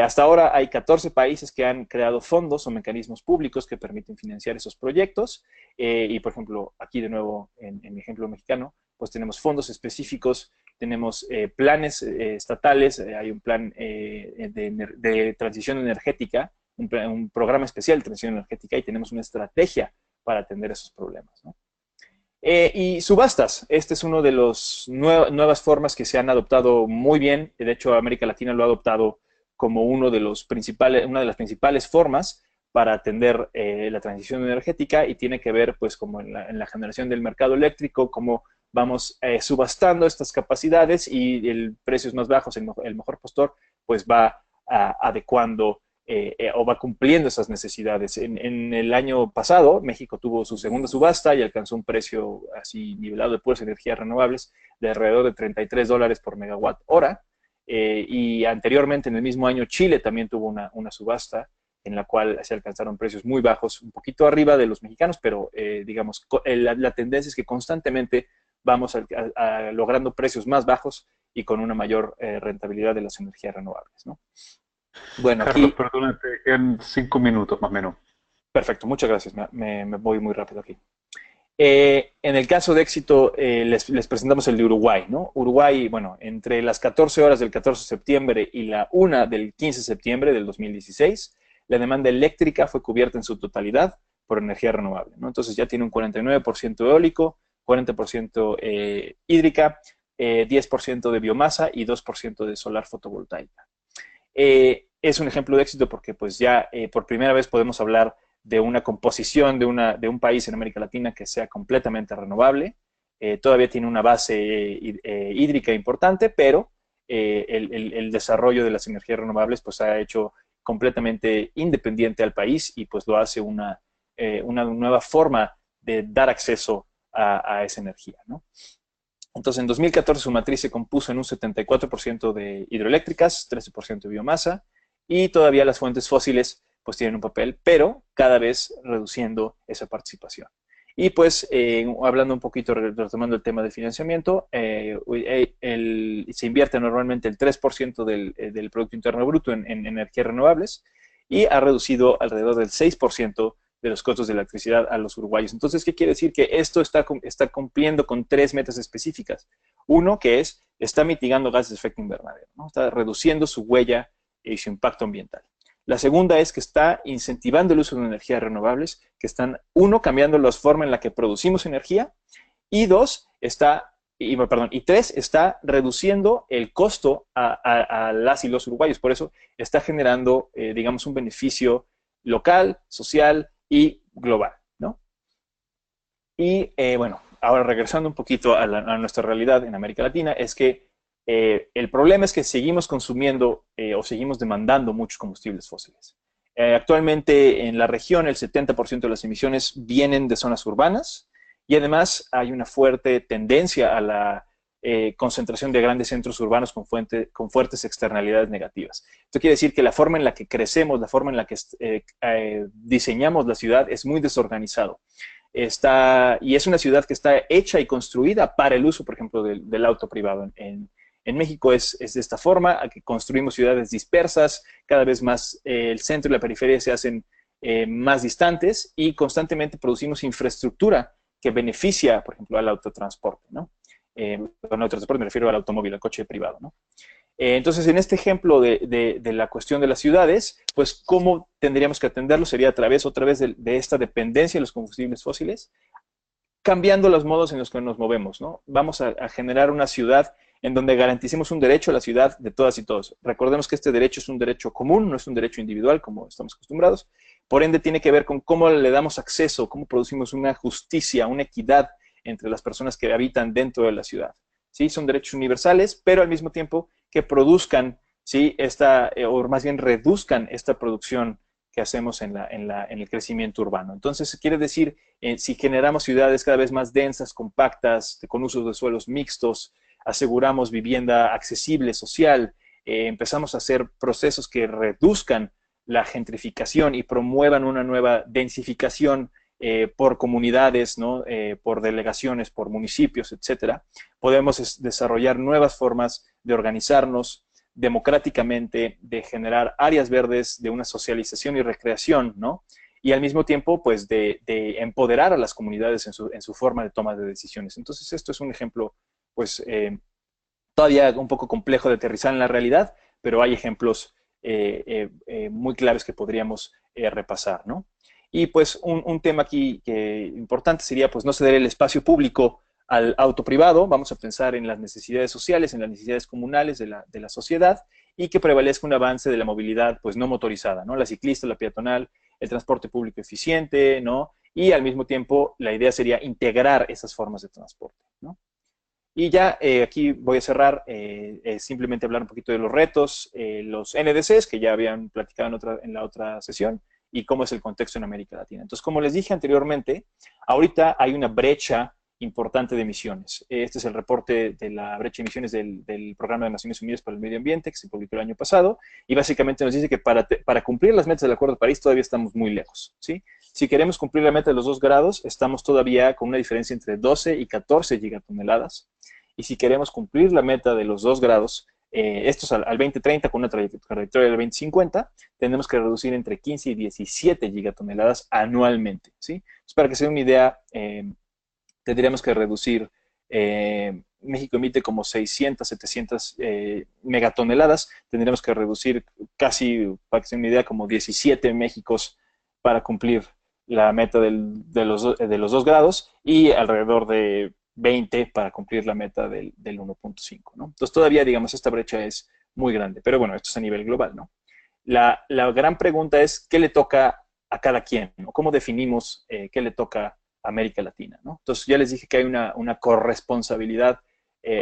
Speaker 3: Hasta ahora hay 14 países que han creado fondos o mecanismos públicos que permiten financiar esos proyectos y, por ejemplo, aquí de nuevo en mi ejemplo mexicano, pues tenemos fondos específicos, tenemos planes estatales, hay un plan de transición energética, un programa especial de transición energética y tenemos una estrategia para atender esos problemas, ¿no? Y subastas, este es uno de las nuevas formas que se han adoptado muy bien, de hecho América Latina lo ha adoptado como una de las principales formas para atender la transición energética y tiene que ver pues como en la generación del mercado eléctrico, cómo vamos subastando estas capacidades y el precios más bajos, el mejor postor, pues va adecuando o va cumpliendo esas necesidades. En el año pasado, México tuvo su segunda subasta y alcanzó un precio así nivelado de puras energías renovables de alrededor de $33 por megawatt hora. Y anteriormente, en el mismo año, Chile también tuvo una subasta en la cual se alcanzaron precios muy bajos, un poquito arriba de los mexicanos, pero digamos, la tendencia es que constantemente vamos logrando precios más bajos y con una mayor rentabilidad de las energías renovables, ¿no? Bueno,
Speaker 1: Carlos,
Speaker 3: aquí,
Speaker 1: perdona, te quedan 5 minutos más o menos.
Speaker 3: perfecto, muchas gracias, me voy muy rápido aquí. En el caso de éxito, les presentamos el de Uruguay, ¿no? Uruguay, bueno, entre las 14 horas del 14 de septiembre y la 1 del 15 de septiembre del 2016, la demanda eléctrica fue cubierta en su totalidad por energía renovable, ¿no? Entonces ya tiene un 49% eólico, 40% hídrica, 10% de biomasa y 2% de solar fotovoltaica. Es un ejemplo de éxito porque pues ya por primera vez podemos hablar de una composición de un país en América Latina que sea completamente renovable. Todavía tiene una base hídrica importante, pero el desarrollo de las energías renovables pues ha hecho completamente independiente al país y pues lo hace una nueva forma de dar acceso a esa energía, ¿no? Entonces, en 2014 su matriz se compuso en un 74% de hidroeléctricas, 13% de biomasa, y todavía las fuentes fósiles pues tienen un papel, pero cada vez reduciendo esa participación. Y pues, hablando un poquito, retomando el tema de financiamiento, se invierte normalmente el 3% del Producto Interno Bruto en energías renovables y ha reducido alrededor del 6% de los costos de electricidad a los uruguayos. Entonces, ¿qué quiere decir? Que esto está cumpliendo con 3 metas específicas. Uno, que está mitigando gases de efecto invernadero, ¿no? Está reduciendo su huella y su impacto ambiental. La segunda es que está incentivando el uso de energías renovables, que están, uno, cambiando la forma en la que producimos energía, y tres, está reduciendo el costo a las y los uruguayos. Por eso está generando, digamos, un beneficio local, social y global, ¿no? Y bueno, ahora regresando un poquito a nuestra realidad en América Latina, es que el problema es que seguimos consumiendo o seguimos demandando muchos combustibles fósiles. Actualmente en la región el 70% de las emisiones vienen de zonas urbanas y además hay una fuerte tendencia a la concentración de grandes centros urbanos con fuertes externalidades negativas. Esto quiere decir que la forma en la que crecemos, la forma en la que diseñamos la ciudad es muy desorganizado. Y es una ciudad que está hecha y construida para el uso, por ejemplo, del auto privado. En México es de esta forma, que construimos ciudades dispersas, cada vez más el centro y la periferia se hacen más distantes y constantemente producimos infraestructura que beneficia, por ejemplo, al autotransporte, ¿no? Con autotransporte me refiero al automóvil, al coche privado, ¿no? Entonces, en este ejemplo de la cuestión de las ciudades, pues, ¿cómo tendríamos que atenderlo? Sería otra vez de esta dependencia de los combustibles fósiles, cambiando los modos en los que nos movemos, ¿no? Vamos a generar una ciudad en donde garanticemos un derecho a la ciudad de todas y todos. Recordemos que este derecho es un derecho común, no es un derecho individual, como estamos acostumbrados. Por ende, tiene que ver con cómo le damos acceso, cómo producimos una justicia, una equidad entre las personas que habitan dentro de la ciudad. ¿Sí? Son derechos universales, pero al mismo tiempo que produzcan, ¿sí? O más bien reduzcan esta producción que hacemos en el crecimiento urbano. Entonces, quiere decir, si generamos ciudades cada vez más densas, compactas, con usos de suelos mixtos, aseguramos vivienda accesible, social, empezamos a hacer procesos que reduzcan la gentrificación y promuevan una nueva densificación por comunidades, ¿no? Por delegaciones, por municipios, etcétera, podemos desarrollar nuevas formas de organizarnos democráticamente, de generar áreas verdes, de una socialización y recreación, ¿no? Y al mismo tiempo, pues, de empoderar a las comunidades en su forma de toma de decisiones. Entonces, esto es un ejemplo, pues, todavía un poco complejo de aterrizar en la realidad, pero hay ejemplos muy claros que podríamos repasar, ¿no? Y pues un tema aquí importante sería pues no ceder el espacio público al auto privado, vamos a pensar en las necesidades sociales, en las necesidades comunales de la sociedad y que prevalezca un avance de la movilidad pues no motorizada, ¿no? La ciclista, la peatonal, el transporte público eficiente, ¿no? Y al mismo tiempo la idea sería integrar esas formas de transporte, ¿no? Y ya aquí voy a cerrar, simplemente hablar un poquito de los retos, los NDCs, que ya habían platicado en la otra sesión, y cómo es el contexto en América Latina. Entonces, como les dije anteriormente, ahorita hay una brecha importante de emisiones. Este es el reporte de la brecha de emisiones del Programa de Naciones Unidas para el Medio Ambiente, que se publicó el año pasado, y básicamente nos dice que para cumplir las metas del Acuerdo de París todavía estamos muy lejos, ¿sí? Si queremos cumplir la meta de los 2 grados, estamos todavía con una diferencia entre 12 y 14 gigatoneladas, y si queremos cumplir la meta de los 2 grados, estos al 2030 con una trayectoria del 2050, tendremos que reducir entre 15 y 17 gigatoneladas anualmente, ¿sí? Entonces, para que se den una idea, tendríamos que reducir, México emite como 600, 700 megatoneladas, tendríamos que reducir casi, para que se den una idea, como 17 Méxicos para cumplir la meta de los 2 grados y alrededor de 20 para cumplir la meta del 1.5, ¿no? Entonces todavía, digamos, esta brecha es muy grande, pero bueno, esto es a nivel global, ¿no? La gran pregunta es, ¿qué le toca a cada quien, ¿no? ¿Cómo definimos qué le toca a América Latina, ¿no? Entonces ya les dije que hay una corresponsabilidad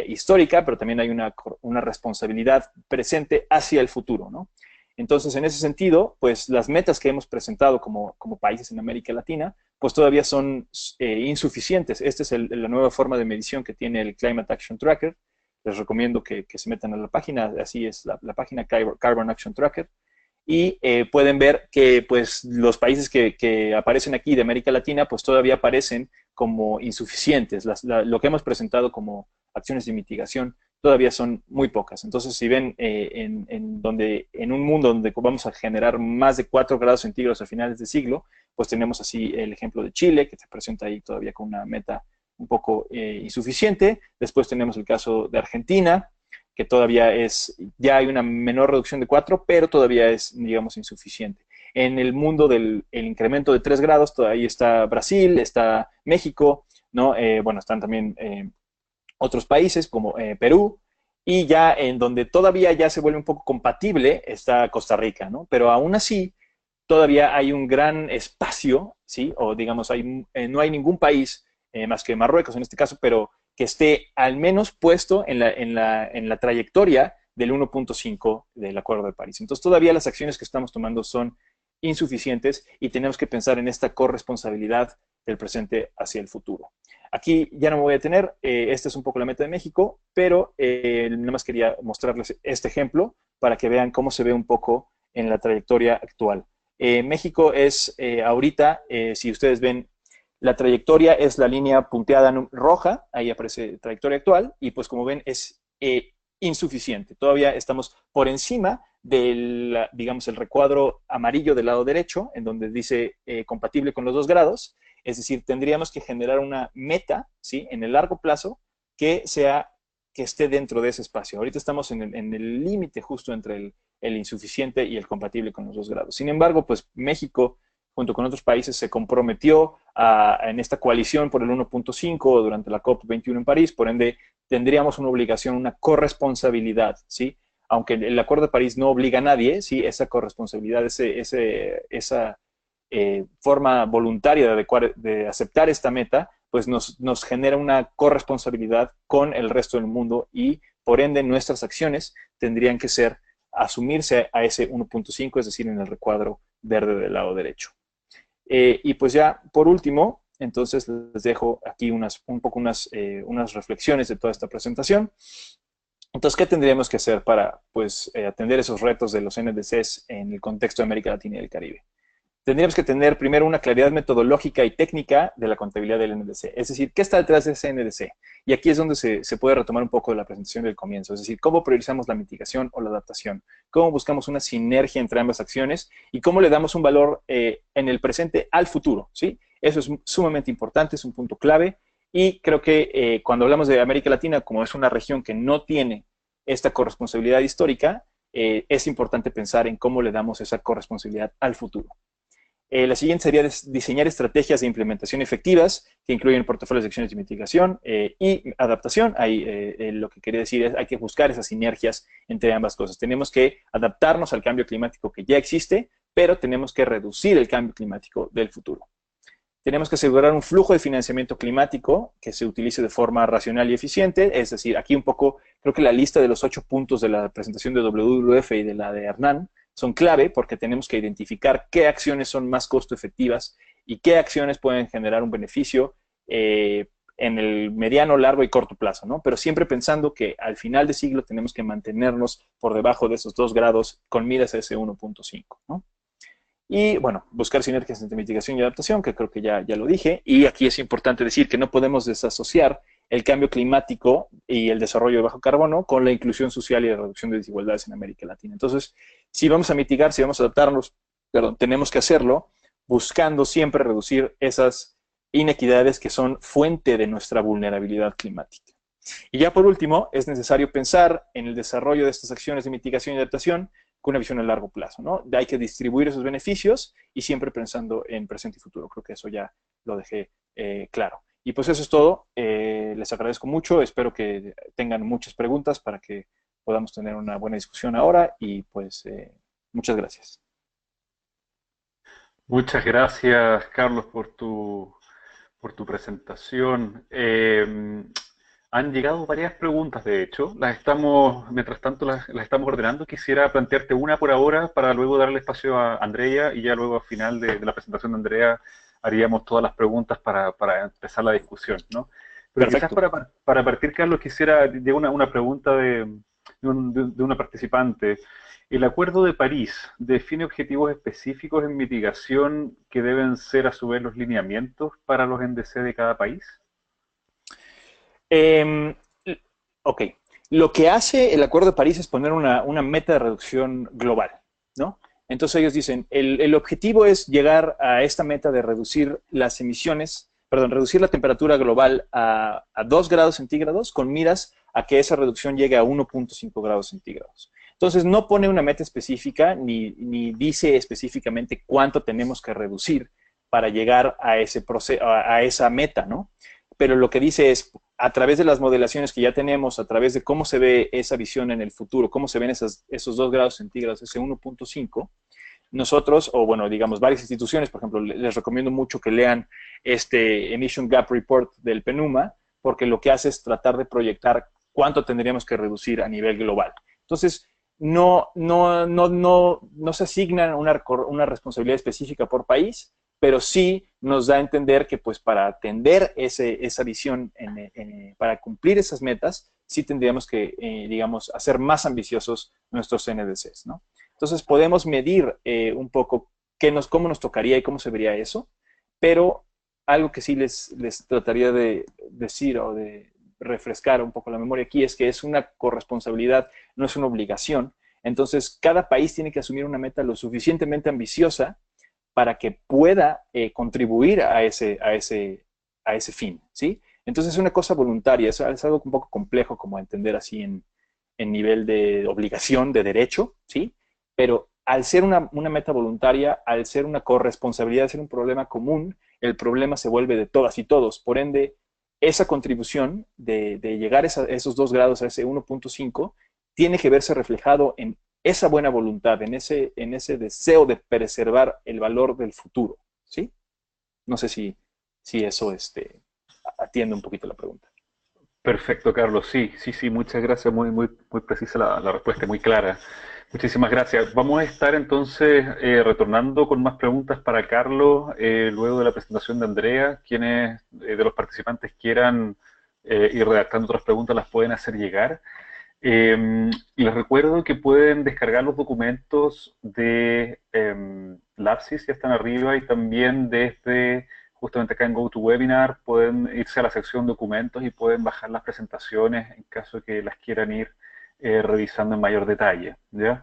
Speaker 3: histórica, pero también hay una responsabilidad presente hacia el futuro, ¿no? Entonces, en ese sentido, pues las metas que hemos presentado como países en América Latina, pues todavía son insuficientes. Esta es la nueva forma de medición que tiene el Climate Action Tracker. Les recomiendo que se metan a la página, así es la página Carbon Action Tracker, y pueden ver que pues los países que aparecen aquí de América Latina pues todavía aparecen como insuficientes. Lo que hemos presentado como acciones de mitigación todavía son muy pocas. Entonces, si ven en un mundo donde vamos a generar más de 4 grados centígrados a finales de siglo, pues tenemos así el ejemplo de Chile, que se presenta ahí todavía con una meta un poco insuficiente. Después tenemos el caso de Argentina, que todavía ya hay una menor reducción de 4, pero todavía es, digamos, insuficiente. En el mundo del incremento de 3 grados, ahí está Brasil, está México, ¿no? Bueno, están también otros países como Perú, y ya en donde todavía ya se vuelve un poco compatible está Costa Rica, ¿no? Pero aún así, todavía hay un gran espacio, ¿sí? O digamos, no hay ningún país, más que Marruecos en este caso, pero que esté al menos puesto en la trayectoria del 1.5 del Acuerdo de París. Entonces, todavía las acciones que estamos tomando son insuficientes y tenemos que pensar en esta corresponsabilidad del presente hacia el futuro. Aquí ya no me voy a detener, esta es un poco la meta de México, pero nada más quería mostrarles este ejemplo para que vean cómo se ve un poco en la trayectoria actual. México es ahorita, si ustedes ven, la trayectoria es la línea punteada roja, ahí aparece trayectoria actual, y pues como ven es insuficiente. Todavía estamos por encima del, digamos, el recuadro amarillo del lado derecho, en donde dice compatible con los 2 grados, es decir, tendríamos que generar una meta, ¿sí? En el largo plazo que esté dentro de ese espacio. Ahorita estamos en el límite justo entre el insuficiente y el compatible con los 2 grados. Sin embargo, pues México, junto con otros países, se comprometió en esta coalición por el 1.5 durante la COP21 en París, por ende tendríamos una obligación, una corresponsabilidad, ¿sí? Aunque el Acuerdo de París no obliga a nadie, ¿sí? Esa corresponsabilidad, esa forma voluntaria de aceptar esta meta, pues nos genera una corresponsabilidad con el resto del mundo y por ende nuestras acciones tendrían que asumirse a ese 1.5, es decir, en el recuadro verde del lado derecho. Y pues ya por último, entonces les dejo aquí unas reflexiones de toda esta presentación. Entonces, ¿qué tendríamos que hacer para pues, atender esos retos de los NDCs en el contexto de América Latina y el Caribe? Tendríamos que tener primero una claridad metodológica y técnica de la contabilidad del NDC. Es decir, ¿qué está detrás de ese NDC? Y aquí es donde se puede retomar un poco de la presentación del comienzo. Es decir, ¿cómo priorizamos la mitigación o la adaptación? ¿Cómo buscamos una sinergia entre ambas acciones? ¿Y cómo le damos un valor en el presente al futuro? ¿Sí? Eso es sumamente importante, es un punto clave. Y creo que cuando hablamos de América Latina, como es una región que no tiene esta corresponsabilidad histórica, es importante pensar en cómo le damos esa corresponsabilidad al futuro. La siguiente sería diseñar estrategias de implementación efectivas que incluyen portafolios de acciones de mitigación y adaptación. Ahí lo que quería decir es hay que buscar esas sinergias entre ambas cosas. Tenemos que adaptarnos al cambio climático que ya existe, pero tenemos que reducir el cambio climático del futuro. Tenemos que asegurar un flujo de financiamiento climático que se utilice de forma racional y eficiente. Es decir, aquí un poco, creo que la lista de los 8 puntos de la presentación de WWF y de la de Hernán son clave porque tenemos que identificar qué acciones son más costo efectivas y qué acciones pueden generar un beneficio en el mediano, largo y corto plazo, ¿no? Pero siempre pensando que al final de siglo tenemos que mantenernos por debajo de esos 2 grados con miras a ese 1.5, ¿no? Y bueno, buscar sinergias entre mitigación y adaptación, que creo que ya lo dije. Y aquí es importante decir que no podemos desasociar el cambio climático y el desarrollo de bajo carbono con la inclusión social y la reducción de desigualdades en América Latina. Entonces, si vamos a mitigar, si vamos a adaptarnos, tenemos que hacerlo buscando siempre reducir esas inequidades que son fuente de nuestra vulnerabilidad climática. Y ya por último, es necesario pensar en el desarrollo de estas acciones de mitigación y adaptación con una visión a largo plazo, ¿no? Hay que distribuir esos beneficios y siempre pensando en presente y futuro. Creo que eso ya lo dejé claro. Y pues eso es todo. Les agradezco mucho. Espero que tengan muchas preguntas para que podamos tener una buena discusión ahora y pues muchas gracias.
Speaker 1: Muchas gracias, Carlos, por tu presentación. Han llegado varias preguntas, de hecho. Las estamos, mientras tanto, las estamos ordenando. Quisiera plantearte una por ahora para luego darle espacio a Andrea y ya luego al final de la presentación de Andrea haríamos todas las preguntas para empezar la discusión, ¿no? Pero quizás
Speaker 3: Perfecto.
Speaker 1: para partir, Carlos, quisiera, llega una pregunta de una participante. El Acuerdo de París define objetivos específicos en mitigación que deben ser a su vez los lineamientos para los NDC de cada país.
Speaker 3: Eh, ok. Lo que hace el Acuerdo de París es poner una meta de reducción global, ¿no? Entonces ellos dicen, el objetivo es llegar a esta meta de reducir las emisiones, perdón, reducir la temperatura global a 2 grados centígrados con miras a que esa reducción llegue a 1.5 grados centígrados. Entonces no pone una meta específica ni dice específicamente cuánto tenemos que reducir para llegar a esa meta, ¿no? Pero lo que dice es, a través de las modelaciones que ya tenemos, a través de cómo se ve esa visión en el futuro, cómo se ven esos 2 grados centígrados, ese 1.5, nosotros, o bueno, digamos, varias instituciones, por ejemplo, les recomiendo mucho que lean este Emission Gap Report del PNUMA, porque lo que hace es tratar de proyectar cuánto tendríamos que reducir a nivel global. Entonces, no se asigna una responsabilidad específica por país, pero sí nos da a entender que pues para atender esa visión, para cumplir esas metas, sí tendríamos que, digamos, hacer más ambiciosos nuestros NDCs, ¿no? Entonces podemos medir un poco cómo nos tocaría y cómo se vería eso, pero algo que sí les trataría de decir o de refrescar un poco la memoria aquí es que es una corresponsabilidad, no es una obligación. Entonces cada país tiene que asumir una meta lo suficientemente ambiciosa para que pueda contribuir a ese fin, ¿sí? Entonces es una cosa voluntaria, es algo un poco complejo como entender así en nivel de obligación, de derecho, ¿sí? Pero al ser una meta voluntaria, al ser una corresponsabilidad, al ser un problema común, el problema se vuelve de todas y todos. Por ende, esa contribución de llegar a esos 2 grados, a ese 1.5, tiene que verse reflejado en esa buena voluntad, en ese deseo de preservar el valor del futuro, ¿sí? No sé si eso atiende un poquito la pregunta.
Speaker 1: Perfecto, Carlos. Sí, sí, sí, muchas gracias. Muy precisa la respuesta, muy clara. Muchísimas gracias. Vamos a estar entonces retornando con más preguntas para Carlos luego de la presentación de Andrea. Quienes de los participantes quieran ir redactando otras preguntas las pueden hacer llegar. Les recuerdo que pueden descargar los documentos de Lapsis, ya están arriba, y también desde justamente acá en GoToWebinar pueden irse a la sección documentos y pueden bajar las presentaciones en caso de que las quieran ir revisando en mayor detalle, ¿ya?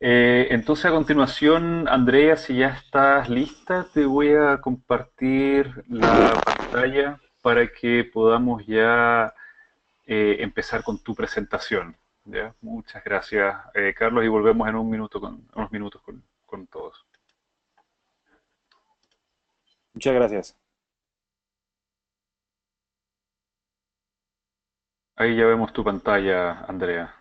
Speaker 1: Entonces a continuación, Andrea, si ya estás lista, te voy a compartir la pantalla para que podamos ya empezar con tu presentación, ¿ya? Muchas gracias, Carlos, y volvemos en unos minutos con todos.
Speaker 3: Muchas gracias.
Speaker 1: Ahí ya vemos tu pantalla, Andrea.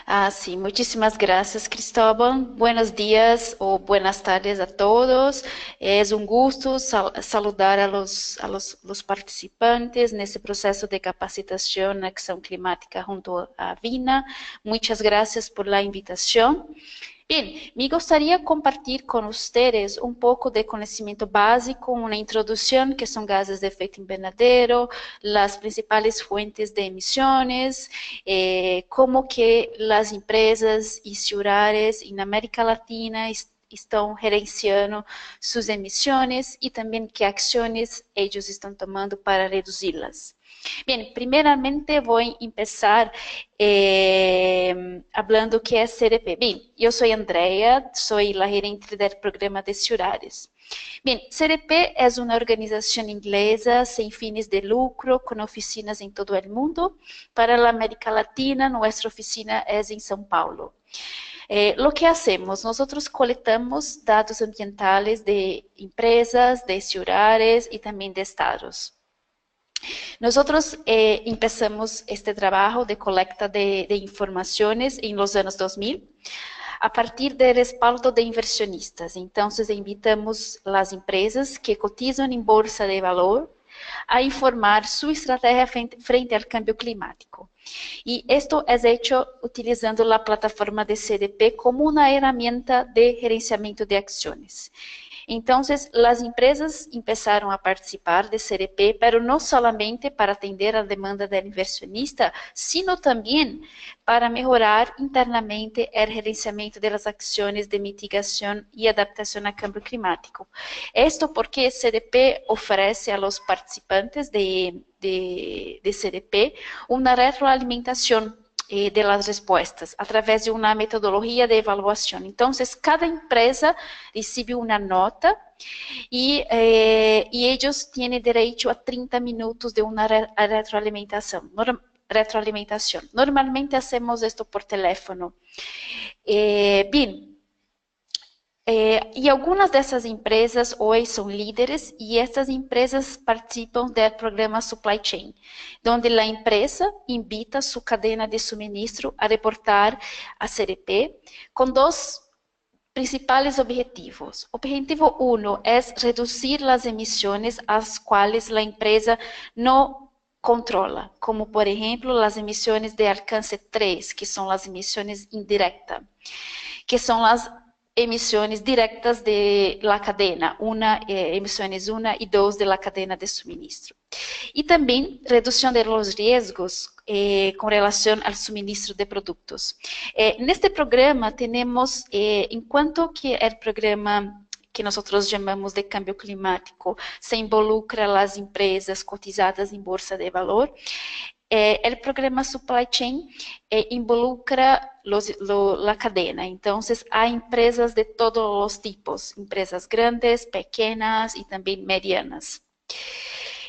Speaker 4: Ah, sí, muchísimas gracias, Cristóbal. Buenos días o buenas tardes a todos. Es un gusto saludar los participantes nesse processo de capacitación en acción climática junto a Vina. Muchas gracias por la invitación. Bien, me gustaría compartir con ustedes un poco de conocimiento básico, una introducción que son gases de efecto invernadero, las principales fuentes de emisiones, cómo que las empresas y ciudades en América Latina estão gerenciando suas emissões e também que ações eles estão tomando para reduzi-las. Bien, primeramente voy a empezar hablando que es CDP. Bien, yo soy Andrea, soy la gerente del programa de ciudades. Bien, CDP es una organización inglesa sin fines de lucro, con oficinas en todo el mundo. Para la América Latina, nuestra oficina es en São Paulo. Lo que hacemos, nosotros colectamos datos ambientales de empresas, de ciudades y también de estados. Nosotros empezamos este trabajo de colecta de informaciones en los años 2000 a partir del respaldo de inversionistas. Entonces, invitamos las empresas que cotizan en bolsa de valor a informar su estrategia frente al cambio climático. Y esto es hecho utilizando la plataforma de CDP como una herramienta de gerenciamiento de acciones. Entonces, las empresas empezaron a participar de CDP, pero no solamente para atender a demanda del inversionista, sino también para mejorar internamente el gerenciamiento de las acciones de mitigación y adaptación al cambio climático. Esto porque CDP ofrece a los participantes de CDP una retroalimentación de las respuestas a través de una metodología de evaluación. Entonces, cada empresa recibe una nota y ellos tienen derecho a 30 minutos de una retroalimentación. Normalmente hacemos esto por teléfono. Bien. Y algunas de esas empresas hoy son líderes y estas empresas participan del programa Supply Chain, donde la empresa invita a su cadena de suministro a reportar a CDP con dos principales objetivos. Objetivo 1 es reducir las emisiones a las cuales la empresa no controla, como por ejemplo las emisiones de alcance 3, que son las emisiones indirectas, que son las emisiones directas de la cadena, emisiones 1 y 2 de la cadena de suministro. Y también reducción de los riesgos con relación al suministro de productos. En este programa tenemos, en cuanto que el programa que nosotros llamamos de cambio climático se involucra a las empresas cotizadas en bolsa de valor, el programa Supply Chain involucra la cadena. Entonces, hay empresas de todos los tipos, empresas grandes, pequeñas y también medianas.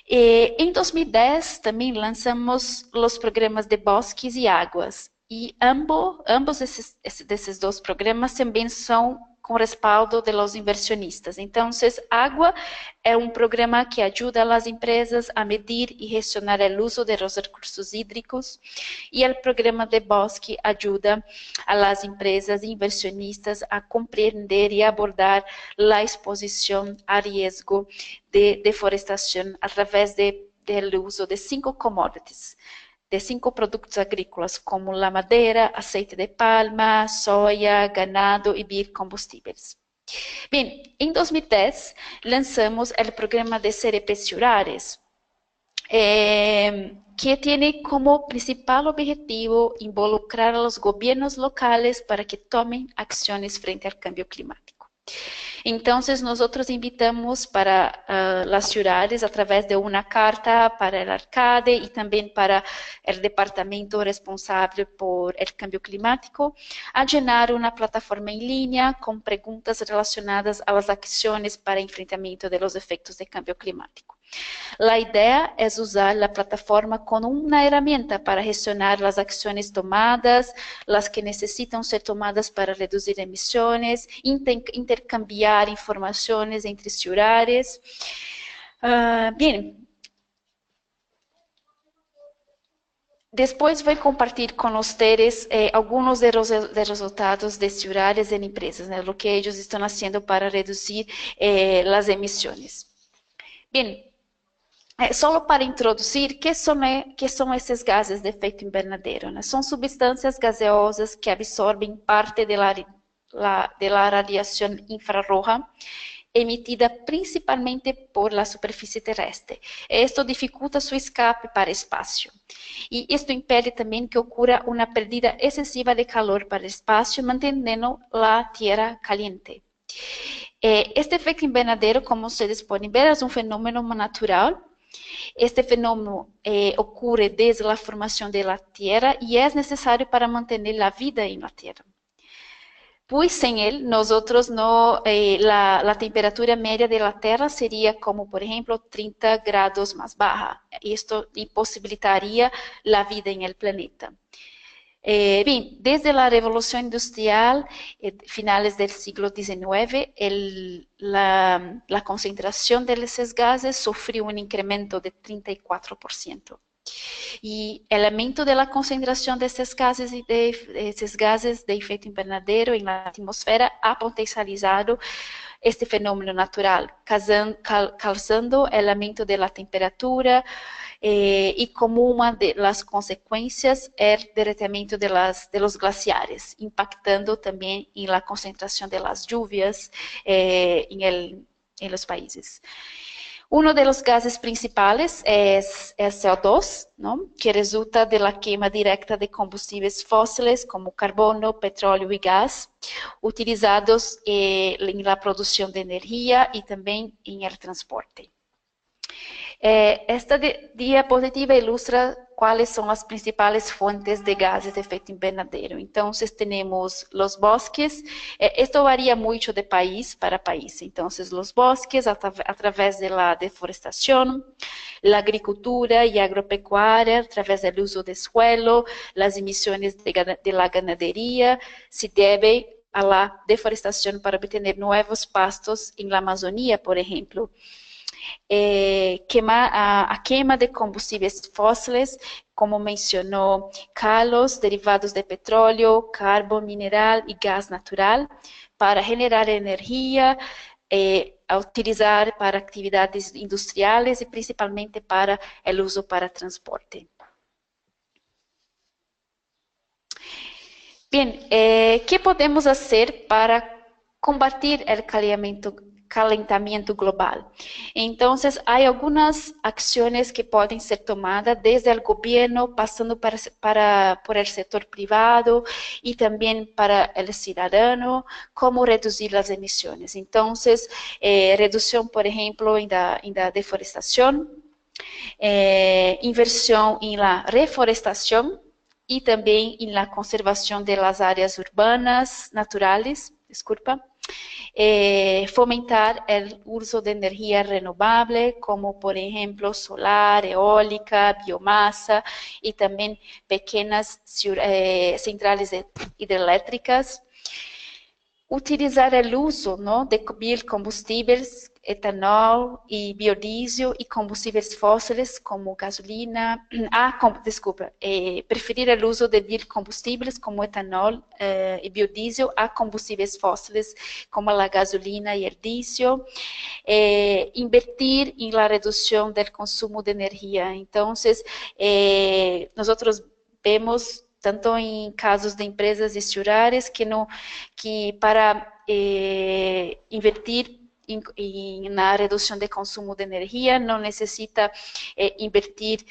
Speaker 4: En 2010 también lanzamos los programas de bosques y aguas. Y ambos esos dos programas también son con respaldo de los inversionistas. Entonces, Agua es un programa que ayuda a las empresas a medir y gestionar el uso de los recursos hídricos, y el programa de Bosque ayuda a las empresas e inversionistas a comprender y abordar la exposición a riesgo de deforestación a través del uso de 5 commodities, de 5 productos agrícolas, como la madera, aceite de palma, soya, ganado y biocombustibles. Bien, en 2010 lanzamos el programa de CDP Ciudades, que tiene como principal objetivo involucrar a los gobiernos locales para que tomen acciones frente al cambio climático. Entonces, nosotros invitamos para las ciudades a través de una carta para el alcalde y también para el departamento responsable por el cambio climático a llenar una plataforma en línea con preguntas relacionadas a las acciones para enfrentamiento de los efectos del cambio climático. La idea es usar la plataforma como una herramienta para gestionar las acciones tomadas, las que necesitan ser tomadas para reducir emisiones, intercambiar informaciones entre ciudades. Bien. Después voy a compartir con ustedes algunos de los resultados de ciudades y empresas, ¿no? Lo que ellos están haciendo para reducir las emisiones. Bien. Solo para introducir, ¿qué son estos gases de efecto invernadero? ¿No? Son sustancias gaseosas que absorben parte de la radiación infrarroja emitida principalmente por la superficie terrestre. Esto dificulta su escape para el espacio. Y esto impide también que ocurra una pérdida excesiva de calor para el espacio, manteniendo la Tierra caliente. Este efecto invernadero, como ustedes pueden ver, es un fenómeno natural. Este fenómeno ocurre desde la formación de la Tierra y es necesario para mantener la vida en la Tierra. Pues sin él, nosotros la temperatura media de la Tierra sería como, por ejemplo, 30 grados más baja. Esto imposibilitaría la vida en el planeta. Bien, desde la revolución industrial, finales del siglo XIX, la concentración de esos gases sufrió un incremento de 34%. Y el aumento de la concentración de estos gases de efecto invernadero en la atmósfera ha potencializado este fenômeno natural, causando o aumento da temperatura e como uma das consequências o derretimento de los glaciares, impactando também em la concentração de las lluvias em los países. Uno de los gases principales es el CO2, ¿no? Que resulta de la quema directa de combustibles fósiles como carbono, petróleo y gas, utilizados en la producción de energía y también en el transporte. Esta diapositiva ilustra cuáles son las principales fuentes de gases de efecto invernadero. Entonces tenemos los bosques, esto varía mucho de país para país. Entonces los bosques a través de la deforestación, la agricultura y agropecuaria a través del uso de suelo, las emisiones de la ganadería, se debe a la deforestación para obtener nuevos pastos en la Amazonía, por ejemplo. A queima de combustíveis fósiles, como mencionou Carlos, derivados de petróleo, carbono mineral e gás natural, para generar energia, a utilizar para atividades industriais e principalmente para o uso para transporte. Bem, que podemos fazer para combater o calentamiento global? Entonces, hay algunas acciones que pueden ser tomadas desde el gobierno, pasando por el sector privado y también para el ciudadano, cómo reducir las emisiones. Entonces, reducción, por ejemplo, en la deforestación, inversión en la reforestación y también en la conservación de las áreas urbanas naturales, fomentar el uso de energía renovable, como por ejemplo solar, eólica, biomasa y también pequeñas centrales hidroeléctricas. Utilizar el uso, ¿no?, de biocombustibles, etanol y biodiesel y combustibles fósiles como gasolina, preferir el uso de biocombustibles como etanol y biodiesel a combustibles fósiles como la gasolina y el diésel, invertir en la reducción del consumo de energía. Entonces, nosotros vemos tanto em casos de empresas e ciudades que para invertir na redução de consumo de energia não necessita invertir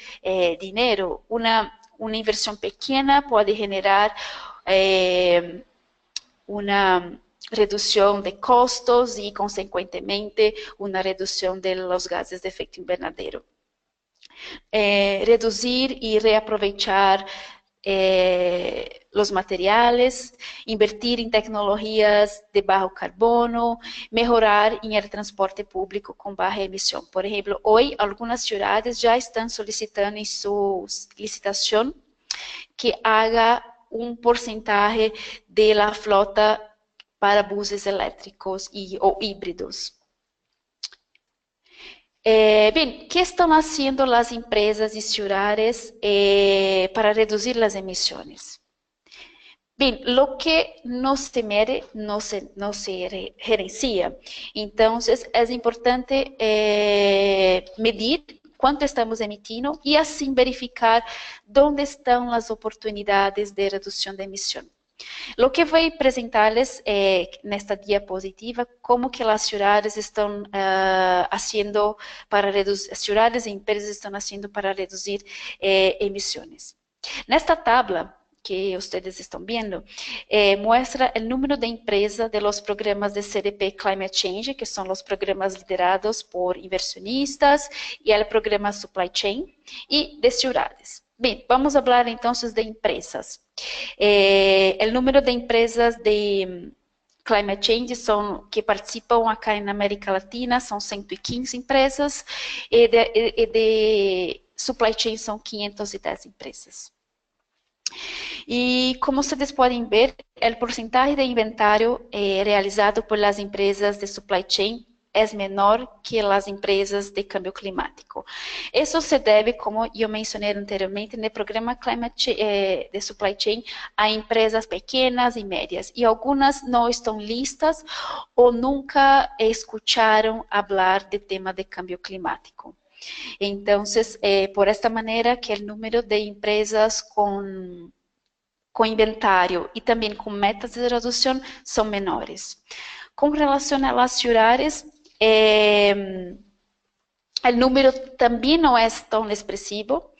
Speaker 4: dinheiro. Uma inversão pequena pode generar uma redução de custos e, consequentemente, uma redução de los gases de efecto invernadero. Reduzir e reaproveitar los materiales, invertir en tecnologías de bajo carbono, mejorar en el transporte público con baja emisión. Por ejemplo, hoy algunas ciudades ya están solicitando en su licitación que haga un porcentaje de la flota para buses eléctricos o híbridos. Bien, ¿qué están haciendo las empresas y ciudades para reducir las emisiones? Bien, lo que no se mide no se gerencia. Entonces, es importante medir cuánto estamos emitiendo y así verificar dónde están las oportunidades de reducción de emisión. Lo que voy a presentarles en esta diapositiva, cómo que las ciudades están haciendo para reducir, ciudades y empresas están haciendo para reducir emisiones. En esta tabla que ustedes están viendo, muestra el número de empresas de los programas de CDP Climate Change, que son los programas liderados por inversionistas, y el programa Supply Chain, y de ciudades. Bien, vamos a hablar entonces de empresas. El número de empresas de Climate Change que participan acá en América Latina son 115 empresas, y de Supply Chain son 510 empresas. Y como ustedes pueden ver, el porcentaje de inventario realizado por las empresas de Supply Chain é menor que as empresas de câmbio climático. Isso se deve, como eu mencionei anteriormente, no programa de Supply Chain, a empresas pequenas e médias, e algumas não estão listas ou nunca escutaram falar do tema de câmbio climático. Então, por esta maneira que o número de empresas com inventário e também com metas de redução são menores. Com relação às cidades, o número também não é tão expressivo.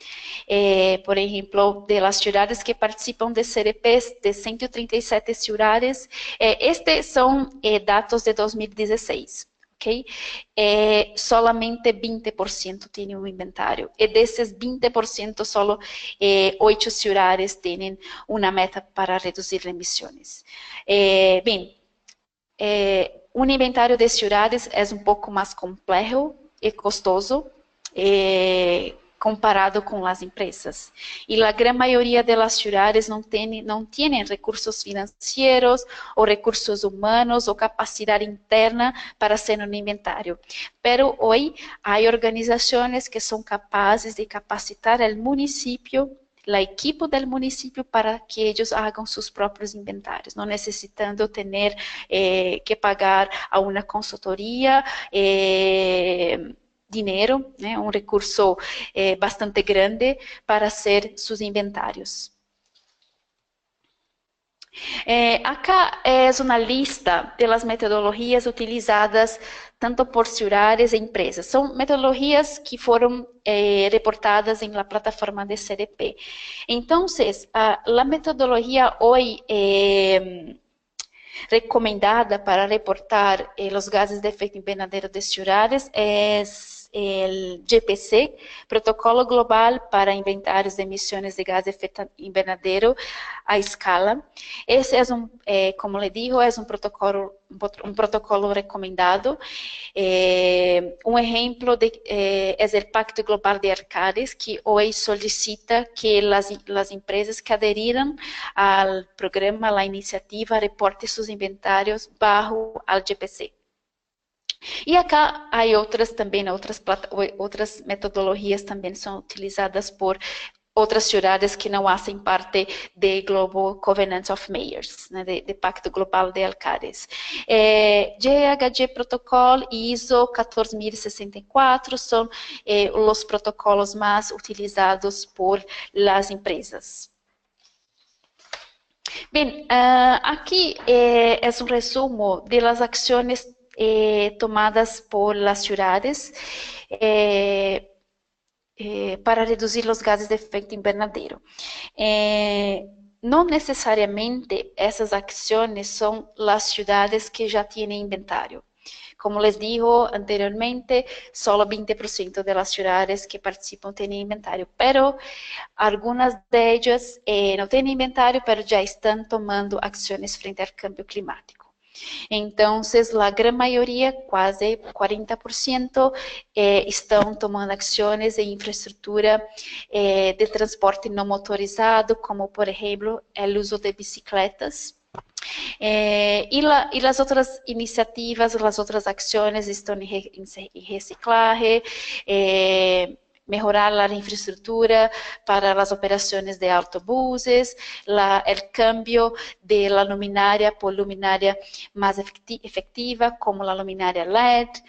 Speaker 4: Por exemplo, das cidades que participam de CDPs, de 137 cidades, estes são dados de 2016. Okay? Solamente 20% têm um inventário. E desses 20%, só 8 cidades têm uma meta para reduzir emissões. Bem, um inventário de cidades é um pouco mais complexo e custoso comparado com as empresas. E a grande maioria das cidades não tem recursos financeiros ou recursos humanos ou capacidade interna para fazer um inventário. Pero hoje há organizações que são capazes de capacitar o município, a equipe do município, para que eles hagam seus próprios inventários, não necessitando ter que pagar a uma consultoria, dinheiro, né, um recurso bastante grande para hacer seus inventários. Acá é uma lista das metodologias utilizadas tanto por cidades e empresas. São metodologias que foram reportadas na plataforma de CDP. Então, a metodologia hoje recomendada para reportar os gases de efeito invernadero de cidades é o GPC, Protocolo Global para Inventários de Emissões de Gases de Efeito Invernadero à Escala. Esse como le digo, é um protocolo recomendado. Um exemplo é o Pacto Global de Arcades, que hoje solicita que as empresas que aderiram ao programa, à iniciativa, reportem seus inventários bajo ao GPC. E acá há outras metodologias também são utilizadas por outras cidades que não fazem parte do Global Covenant of Mayors, né, do Pacto Global de Alcaldes. GHG Protocol e ISO 14064 são os protocolos mais utilizados por as empresas. Bem, aqui é um resumo das ações tomadas por las ciudades para reduzir os gases de efeito invernadero. Não necessariamente essas ações são as cidades que já têm inventário. Como les digo anteriormente, só 20% das cidades que participam têm inventário, pero algumas delas não têm inventário, pero já estão tomando ações frente ao câmbio climático. Então, a grande maioria, quase 40%, estão tomando ações em infraestrutura de transporte não motorizado, como, por exemplo, o uso de bicicletas. E as outras iniciativas, as outras ações estão em reciclagem, mejorar a infraestrutura para as operações de autobuses, o cambio de la luminária por luminária mais efetiva, como a luminária LED,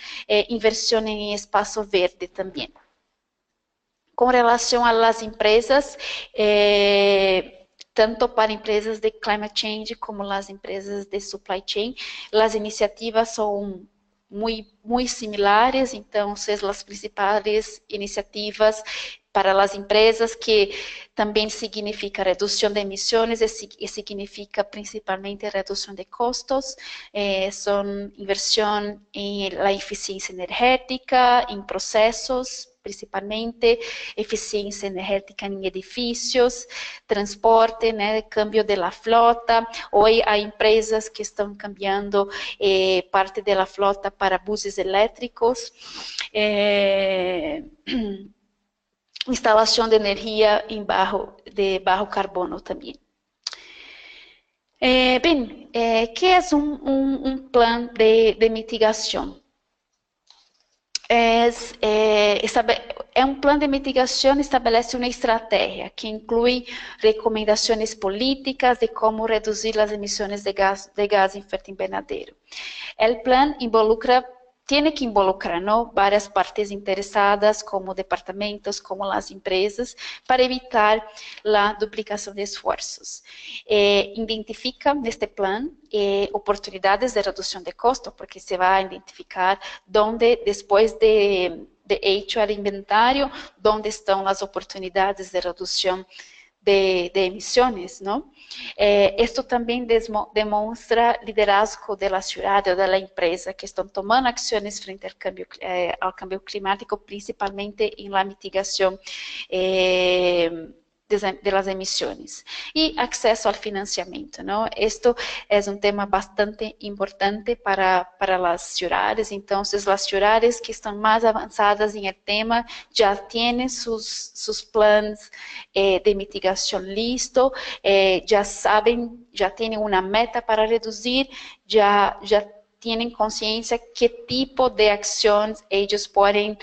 Speaker 4: inversão em espaço verde também. Com relação às empresas, tanto para empresas de climate change como as empresas de supply chain, as iniciativas são muito similares. Então, as principais iniciativas para as empresas, que também significa redução de emissões e significa principalmente redução de custos, são inversão em la eficiência energética, em processos, principalmente eficiência energética em edifícios, transporte, né, cambio da frota. Hoje há empresas que estão cambiando parte da frota para buses elétricos, instalação de energia de baixo carbono também. Bem, que é um plano de mitigação? É um plano de mitigação, estabelece uma estratégia que inclui recomendações políticas de como reduzir as emissões de gás efeito invernadero. O plano tiene que involucrar, ¿no?, várias partes interessadas, como departamentos, como as empresas, para evitar a duplicação de esforços. Identifica neste plano oportunidades de redução de custo, porque se vai identificar onde, depois de hecho el inventario, dónde están las oportunidades de reducción de emisiones, ¿no? Esto también demonstra liderazgo de la ciudad o de la empresa que están tomando acciones frente al cambio climático, principalmente en la mitigación de las emisiones. Y acceso al financiamiento, ¿no? Esto es un tema bastante importante para las ciudades. Entonces, las ciudades que están más avanzadas en el tema ya tienen sus planes de mitigación listo, ya saben, ya tienen una meta para reducir, ya tienen conciencia qué tipo de acciones ellos pueden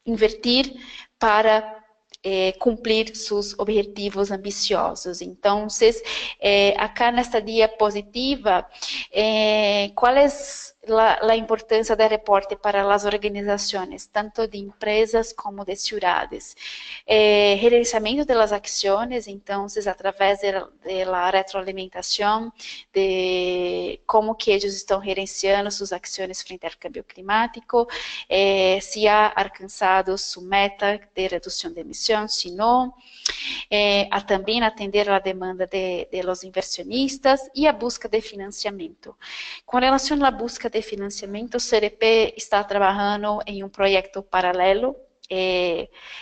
Speaker 4: invertir para cumprir sus objetivos ambiciosos. Entonces, acá nesta diapositiva, ¿cuál es la importancia del reporte para las organizaciones, tanto de empresas como de ciudades? Gerenciamiento de las acciones, entonces, a través de la retroalimentación, de cómo que ellos están gerenciando sus acciones frente al cambio climático, si ha alcanzado su meta de reducción de emisión, si no, a também atender a demanda de los inversionistas e a busca de financiamento. Com relação à busca de financiamento, o CDP está trabalhando em um projeto paralelo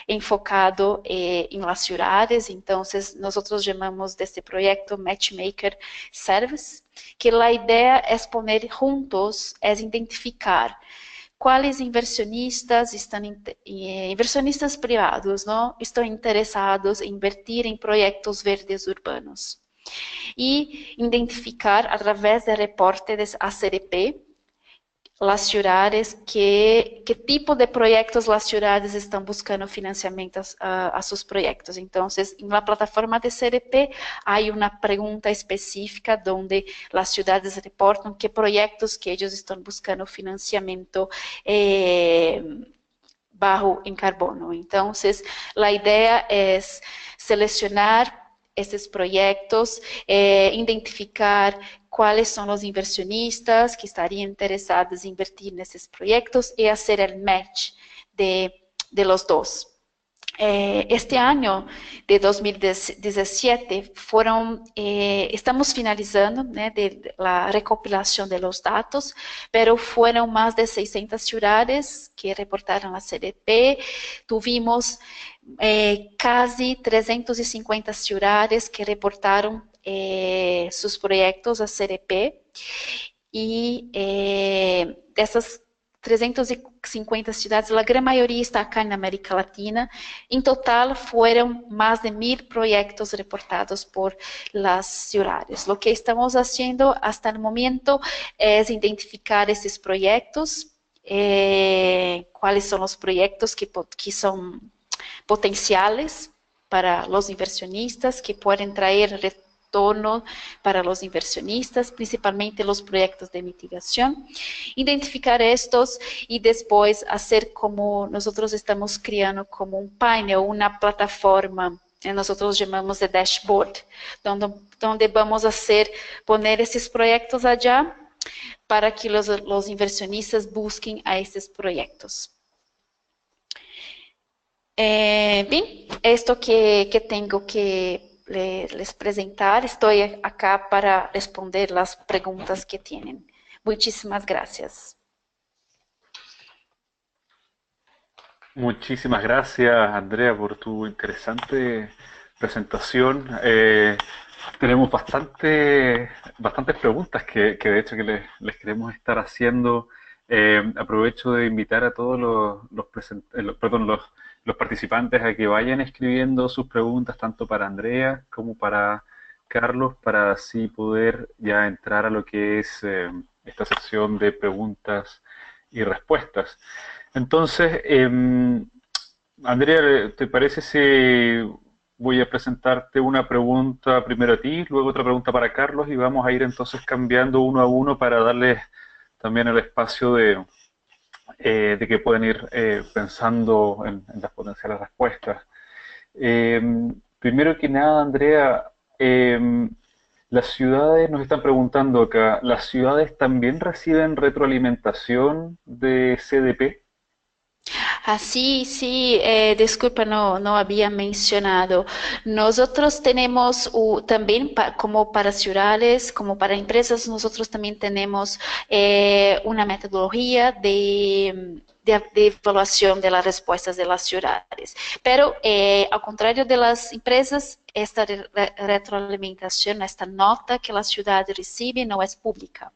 Speaker 4: enfocado em las ciudades. Então, nós chamamos deste projeto Matchmaker Service, que a ideia é poner juntos, é identificar quais inversionistas inversionistas privados, não, estão interessados em invertir em projetos verdes urbanos. E identificar, através do reporte da ACDP, as cidades, que tipo de projetos as cidades estão buscando financiamento a seus projetos. Então, na plataforma de CDP, há uma pergunta específica onde as cidades reportam que projetos que eles estão buscando financiamento bajo em carbono. Então, a ideia é selecionar esses projetos, identificar quais são os inversionistas que estariam interessados em invertir nesses projetos e fazer o match de los dois. Este ano de 2017 estamos finalizando, né, a recopilação de los dados, pero foram mais de 600 cidades que reportaram a CDP. Tuvimos quase 350 cidades que reportaram seus projetos a CDP, e dessas 350 cidades, a grande maioria está acá na América Latina. Em total, foram mais de 1000 projetos reportados por las cidades. O que estamos fazendo hasta o momento é identificar esses projetos, quais são os projetos que são potenciais para os inversionistas, que podem trazer retorno para os inversionistas, principalmente os projetos de mitigação. Identificar estes e depois fazer como nós estamos criando, como um painel, uma plataforma, nós chamamos de dashboard, onde vamos poner esses projetos allá para que os inversionistas busquem a esses projetos. Bem, esto que tenho que les presentar. Estou acá para responder as perguntas que têm. Muchísimas gracias.
Speaker 1: Muchísimas gracias, Andrea, por tu interesante presentación. Tenemos bastantes preguntas que de hecho que les queremos estar haciendo. Aprovecho de invitar a todos los participantes a que vayan escribiendo sus preguntas, tanto para Andrea como para Carlos, para así poder ya entrar a lo que es esta sección de preguntas y respuestas. Entonces, Andrea, ¿te parece si voy a presentarte una pregunta primero a ti, luego otra pregunta para Carlos y vamos a ir entonces cambiando uno a uno para darles también el espacio de que pueden ir pensando en las potenciales respuestas? Primero que nada, Andrea, las ciudades, nos están preguntando acá, ¿las ciudades también reciben retroalimentación de CDP?
Speaker 4: Ah, sí, disculpa, no había mencionado. Nosotros tenemos también, como para ciudades, como para empresas, nosotros también tenemos una metodología de evaluación de las respuestas de las ciudades. Pero, al contrario de las empresas, esta retroalimentación, esta nota que la ciudad recibe no es pública.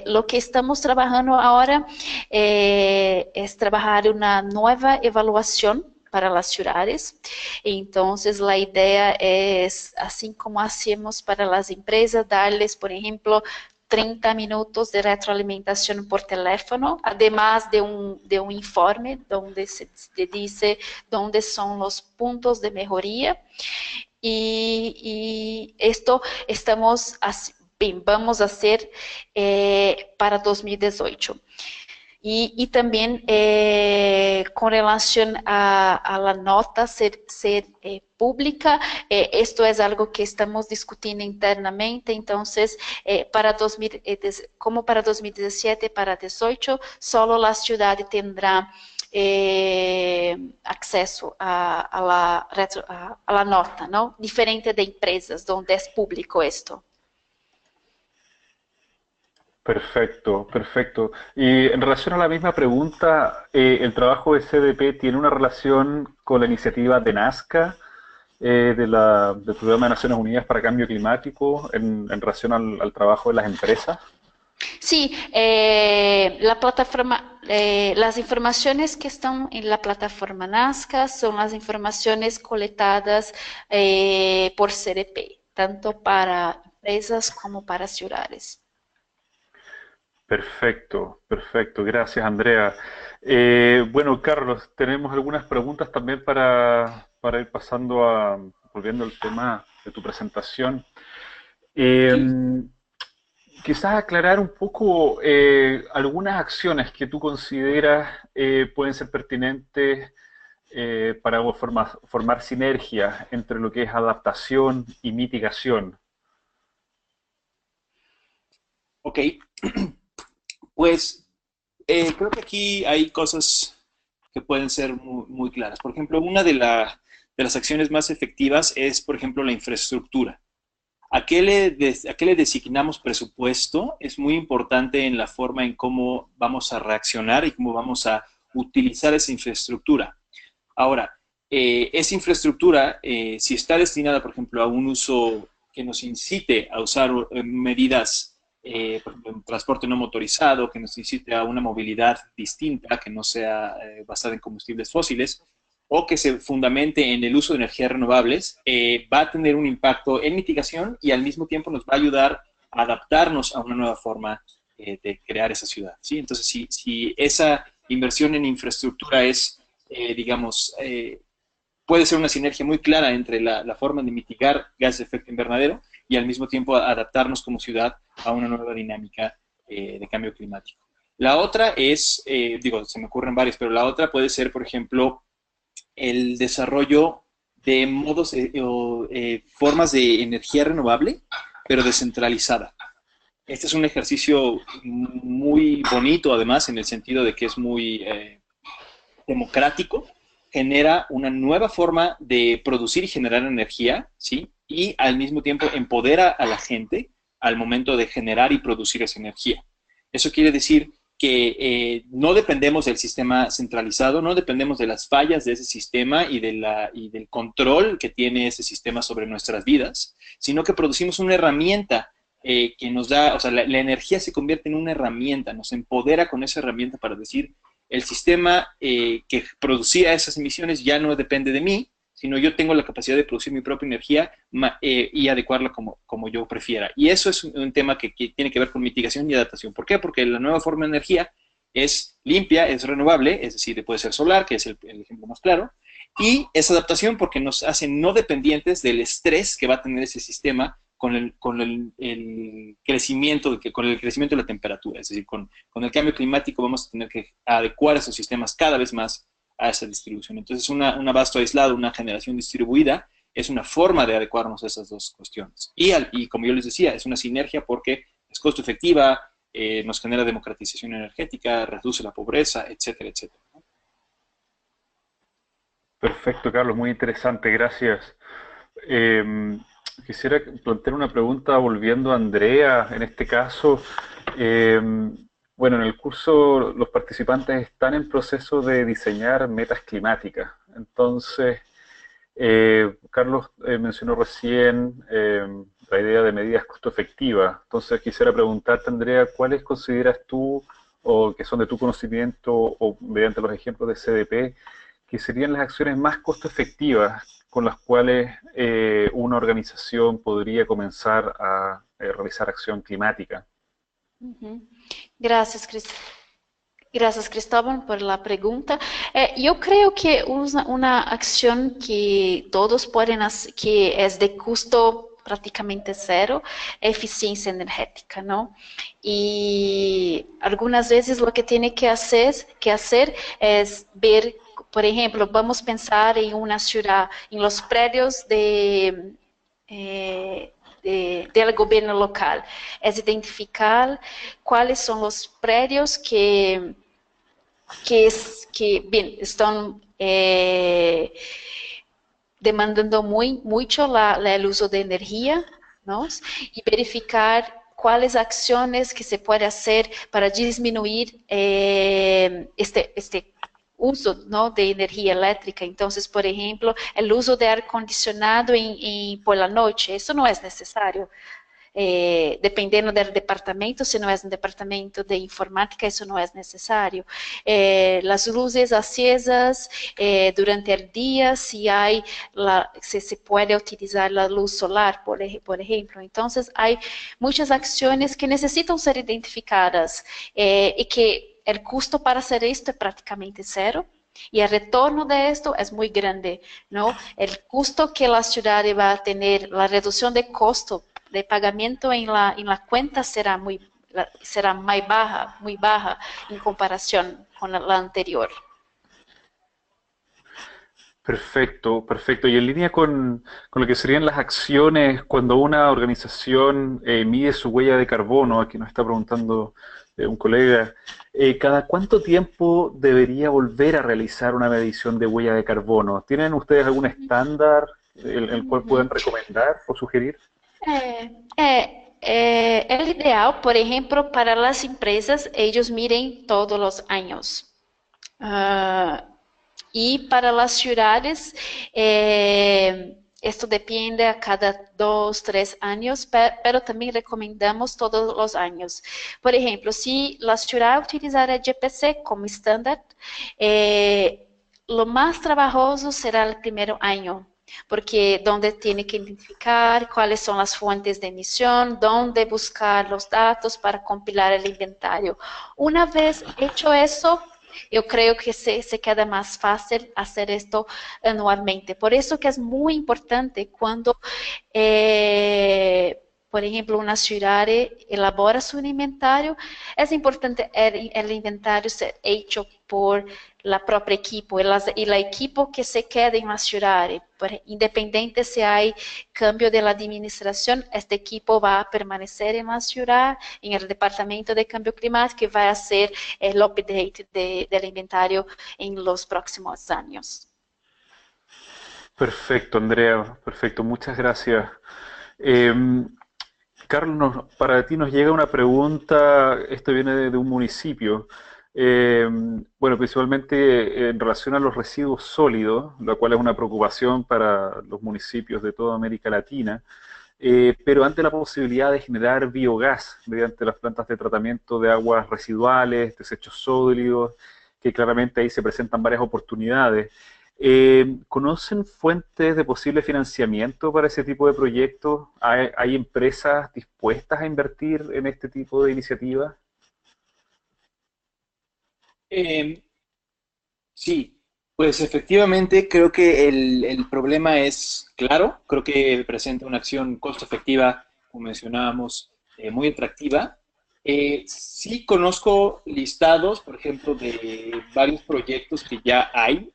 Speaker 4: Lo que estamos trabajando ahora es trabajar una nueva evaluación para las ciudades. Entonces, la idea es, así como hacemos para las empresas, darles, por ejemplo, 30 minutos de retroalimentación por teléfono, además de un informe donde se dice dónde son los puntos de mejoría. Y esto estamos bem, vamos a hacer para 2018. Y también con relación a la nota ser pública, esto es algo que estamos discutiendo internamente. Entonces, como para 2017, para 2018, solo la ciudad tendrá acceso a la nota, ¿no? Diferente de empresas, donde es público esto.
Speaker 1: Perfecto, perfecto. Y en relación a la misma pregunta, ¿el trabajo de CDP tiene una relación con la iniciativa de Nazca, del Programa de Naciones Unidas para Cambio Climático, en relación al trabajo de las empresas?
Speaker 4: Sí, la plataforma, las informaciones que están en la plataforma Nazca son las informaciones colectadas por CDP, tanto para empresas como para ciudades.
Speaker 1: Perfecto, perfecto. Gracias, Andrea. Bueno, Carlos, tenemos algunas preguntas también para ir pasando volviendo al tema de tu presentación. Quizás aclarar un poco algunas acciones que tú consideras pueden ser pertinentes para formar sinergia entre lo que es adaptación y mitigación.
Speaker 3: Ok. Pues creo que aquí hay cosas que pueden ser muy claras. Por ejemplo, una de las acciones más efectivas es, por ejemplo, la infraestructura. ¿A qué le designamos presupuesto? Es muy importante en la forma en cómo vamos a reaccionar y cómo vamos a utilizar esa infraestructura. Ahora, esa infraestructura, si está destinada, por ejemplo, a un uso que nos incite a usar medidas, por ejemplo, un transporte no motorizado, que nos incite a una movilidad distinta, que no sea basada en combustibles fósiles, o que se fundamente en el uso de energías renovables, va a tener un impacto en mitigación y al mismo tiempo nos va a ayudar a adaptarnos a una nueva forma de crear esa ciudad, ¿sí? Entonces, si esa inversión en infraestructura es, digamos, puede ser una sinergia muy clara entre la forma de mitigar gases de efecto invernadero y al mismo tiempo adaptarnos como ciudad a una nueva dinámica de cambio climático. La otra es, se me ocurren varias, pero la otra puede ser, por ejemplo, el desarrollo de modos o formas de energía renovable, pero descentralizada. Este es un ejercicio muy bonito, además, en el sentido de que es muy democrático, genera una nueva forma de producir y generar energía, ¿sí? Y al mismo tiempo empodera a la gente al momento de generar y producir esa energía. Eso quiere decir que no dependemos del sistema centralizado, no dependemos de las fallas de ese sistema y del control que tiene ese sistema sobre nuestras vidas, sino que producimos una herramienta que nos da, o sea, la energía se convierte en una herramienta, nos empodera con esa herramienta para decir, el sistema que producía esas emisiones ya no depende de mí, sino yo tengo la capacidad de producir mi propia energía y adecuarla como yo prefiera. Y eso es un tema que tiene que ver con mitigación y adaptación. ¿Por qué? Porque la nueva forma de energía es limpia, es renovable, es decir, puede ser solar, que es el ejemplo más claro, y es adaptación porque nos hace no dependientes del estrés que va a tener ese sistema con el crecimiento de la temperatura. Es decir, con el cambio climático vamos a tener que adecuar esos sistemas cada vez más a esa distribución. Entonces, un abasto aislado, una generación distribuida, es una forma de adecuarnos a esas dos cuestiones. Y como yo les decía, es una sinergia porque es costo efectiva, nos genera democratización energética, reduce la pobreza, etcétera, etcétera.
Speaker 1: Perfecto, Carlos, muy interesante, gracias. Quisiera plantear una pregunta volviendo a Andrea, en este caso. Eh, bueno, en el curso los participantes están en proceso de diseñar metas climáticas. Entonces, Carlos mencionó recién la idea de medidas costo efectivas. Entonces, quisiera preguntarte, Andrea, ¿cuáles consideras tú, o que son de tu conocimiento, o mediante los ejemplos de CDP, que serían las acciones más costo efectivas con las cuales una organización podría comenzar a realizar acción climática?
Speaker 4: Uhum. Gracias, Gracias, Cristóbal, por la pregunta. Yo creo que una acción que todos pueden hacer, que es de costo prácticamente cero, eficiencia energética, ¿no? Y algunas veces lo que tiene que hacer es ver, por ejemplo, vamos a pensar en una ciudad, en los predios del gobierno local, es identificar cuáles son los predios que bien, están demandando mucho el uso de energía, ¿no? Y verificar cuáles acciones que se puede hacer para disminuir este uso, ¿no?, de energía eléctrica. Entonces, por ejemplo, el uso de aire acondicionado por la noche, eso no es necesario. Dependendo do departamento, se não é um departamento de informática, isso não é necessário. As luzes acesas durante o dia, se pode utilizar a luz solar, por exemplo. Então, há muitas ações que necessitam ser identificadas e que o custo para hacer esto é praticamente zero. Y el retorno de esto es muy grande, ¿no? El costo que la ciudad va a tener, la reducción de costo de pagamento en la cuenta será muy baja en comparación con la anterior.
Speaker 1: Perfecto, perfecto. Y en línea con lo que serían las acciones cuando una organización mide su huella de carbono, aquí nos está preguntando un colega, ¿cada cuánto tiempo debería volver a realizar una medición de huella de carbono? ¿Tienen ustedes algún estándar el cual pueden recomendar o sugerir?
Speaker 4: El ideal, por ejemplo, para las empresas, ellos miren todos los años. Y para las ciudades, esto depende a cada 2, 3 años, pero también recomendamos todos los años. Por ejemplo, si la ciudad utilizara GPC como estándar, lo más trabajoso será el primer año, porque donde tiene que identificar cuáles son las fuentes de emisión, dónde buscar los datos para compilar el inventario. Una vez hecho eso, eu creio que se queda mais fácil fazer isto anualmente. Por isso que é muito importante quando, por exemplo, uma cidade elabora seu inventário, é importante o inventário ser feito por la própria equipe e a equipe que se queda em uma cidade. Independente se há cambio de la administração, esta equipe vai permanecer em la ciudad, em el departamento de cambio climático, e vai fazer o update del inventario em los próximos anos.
Speaker 1: Perfecto, Andrea, perfecto, muchas gracias. Carlos, para ti nos llega una pregunta, esto viene de un municipio, bueno, principalmente en relación a los residuos sólidos, lo cual es una preocupación para los municipios de toda América Latina, pero ante la posibilidad de generar biogás mediante las plantas de tratamiento de aguas residuales, desechos sólidos, que claramente ahí se presentan varias oportunidades. ¿Conocen fuentes de posible financiamiento para ese tipo de proyectos? ¿Hay empresas dispuestas a invertir en este tipo de iniciativas?
Speaker 3: Eh, sí, pues efectivamente creo que el problema es claro, creo que presenta una acción costo efectiva, como mencionábamos, muy atractiva. Sí conozco listados, por ejemplo, de varios proyectos que ya hay.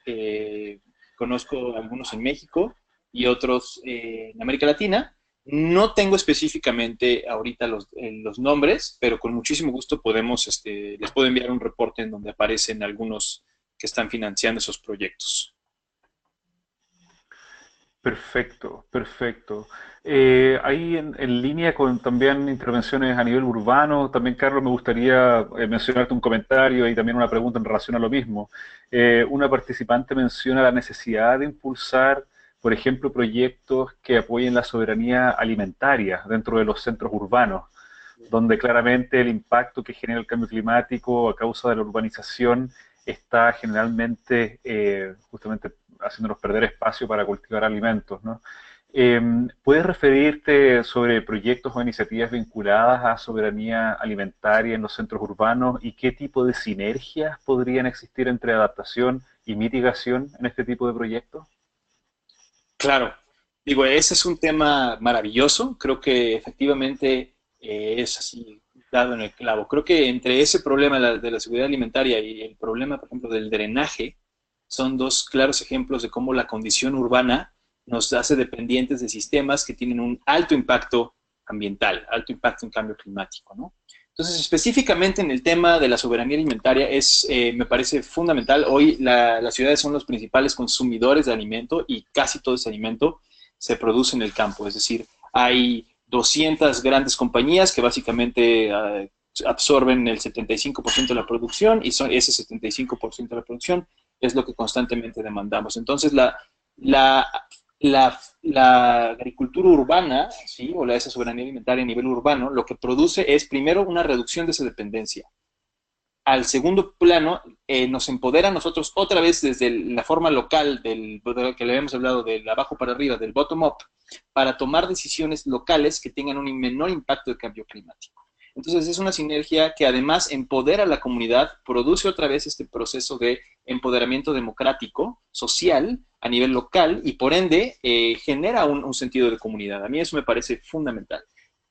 Speaker 3: Conozco algunos en México y otros en América Latina. No tengo específicamente ahorita los nombres, pero con muchísimo gusto podemos, les puedo enviar un reporte en donde aparecen algunos que están financiando esos proyectos.
Speaker 1: Perfecto, perfecto. Ahí en línea con también intervenciones a nivel urbano, también Carlos, me gustaría mencionarte un comentario y también una pregunta en relación a lo mismo. Una participante menciona la necesidad de impulsar, por ejemplo, proyectos que apoyen la soberanía alimentaria dentro de los centros urbanos, donde claramente el impacto que genera el cambio climático a causa de la urbanización está generalmente justamente haciéndonos perder espacio para cultivar alimentos, ¿no? ¿Puedes referirte sobre proyectos o iniciativas vinculadas a soberanía alimentaria en los centros urbanos y qué tipo de sinergias podrían existir entre adaptación y mitigación en este tipo de proyectos?
Speaker 3: Claro, digo, ese es un tema maravilloso, creo que efectivamente es así dado en el clavo. Creo que entre ese problema de la seguridad alimentaria y el problema, por ejemplo, del drenaje, son dos claros ejemplos de cómo la condición urbana nos hace dependientes de sistemas que tienen un alto impacto ambiental, alto impacto en cambio climático, ¿no? Entonces, específicamente en el tema de la soberanía alimentaria, me parece fundamental. Hoy las ciudades son los principales consumidores de alimento y casi todo ese alimento se produce en el campo. Es decir, hay 200 grandes compañías que básicamente absorben el 75% de la producción y ese 75% de la producción es lo que constantemente demandamos. Entonces, la, la agricultura urbana, ¿sí? O esa soberanía alimentaria a nivel urbano, lo que produce es primero una reducción de esa dependencia. Al segundo plano, nos empodera a nosotros otra vez desde la forma local, de que le habíamos hablado, del abajo para arriba, del bottom-up, para tomar decisiones locales que tengan un menor impacto de cambio climático. Entonces es una sinergia que además empodera a la comunidad, produce otra vez este proceso de empoderamiento democrático, social, a nivel local y por ende genera un sentido de comunidad. A mí eso me parece fundamental,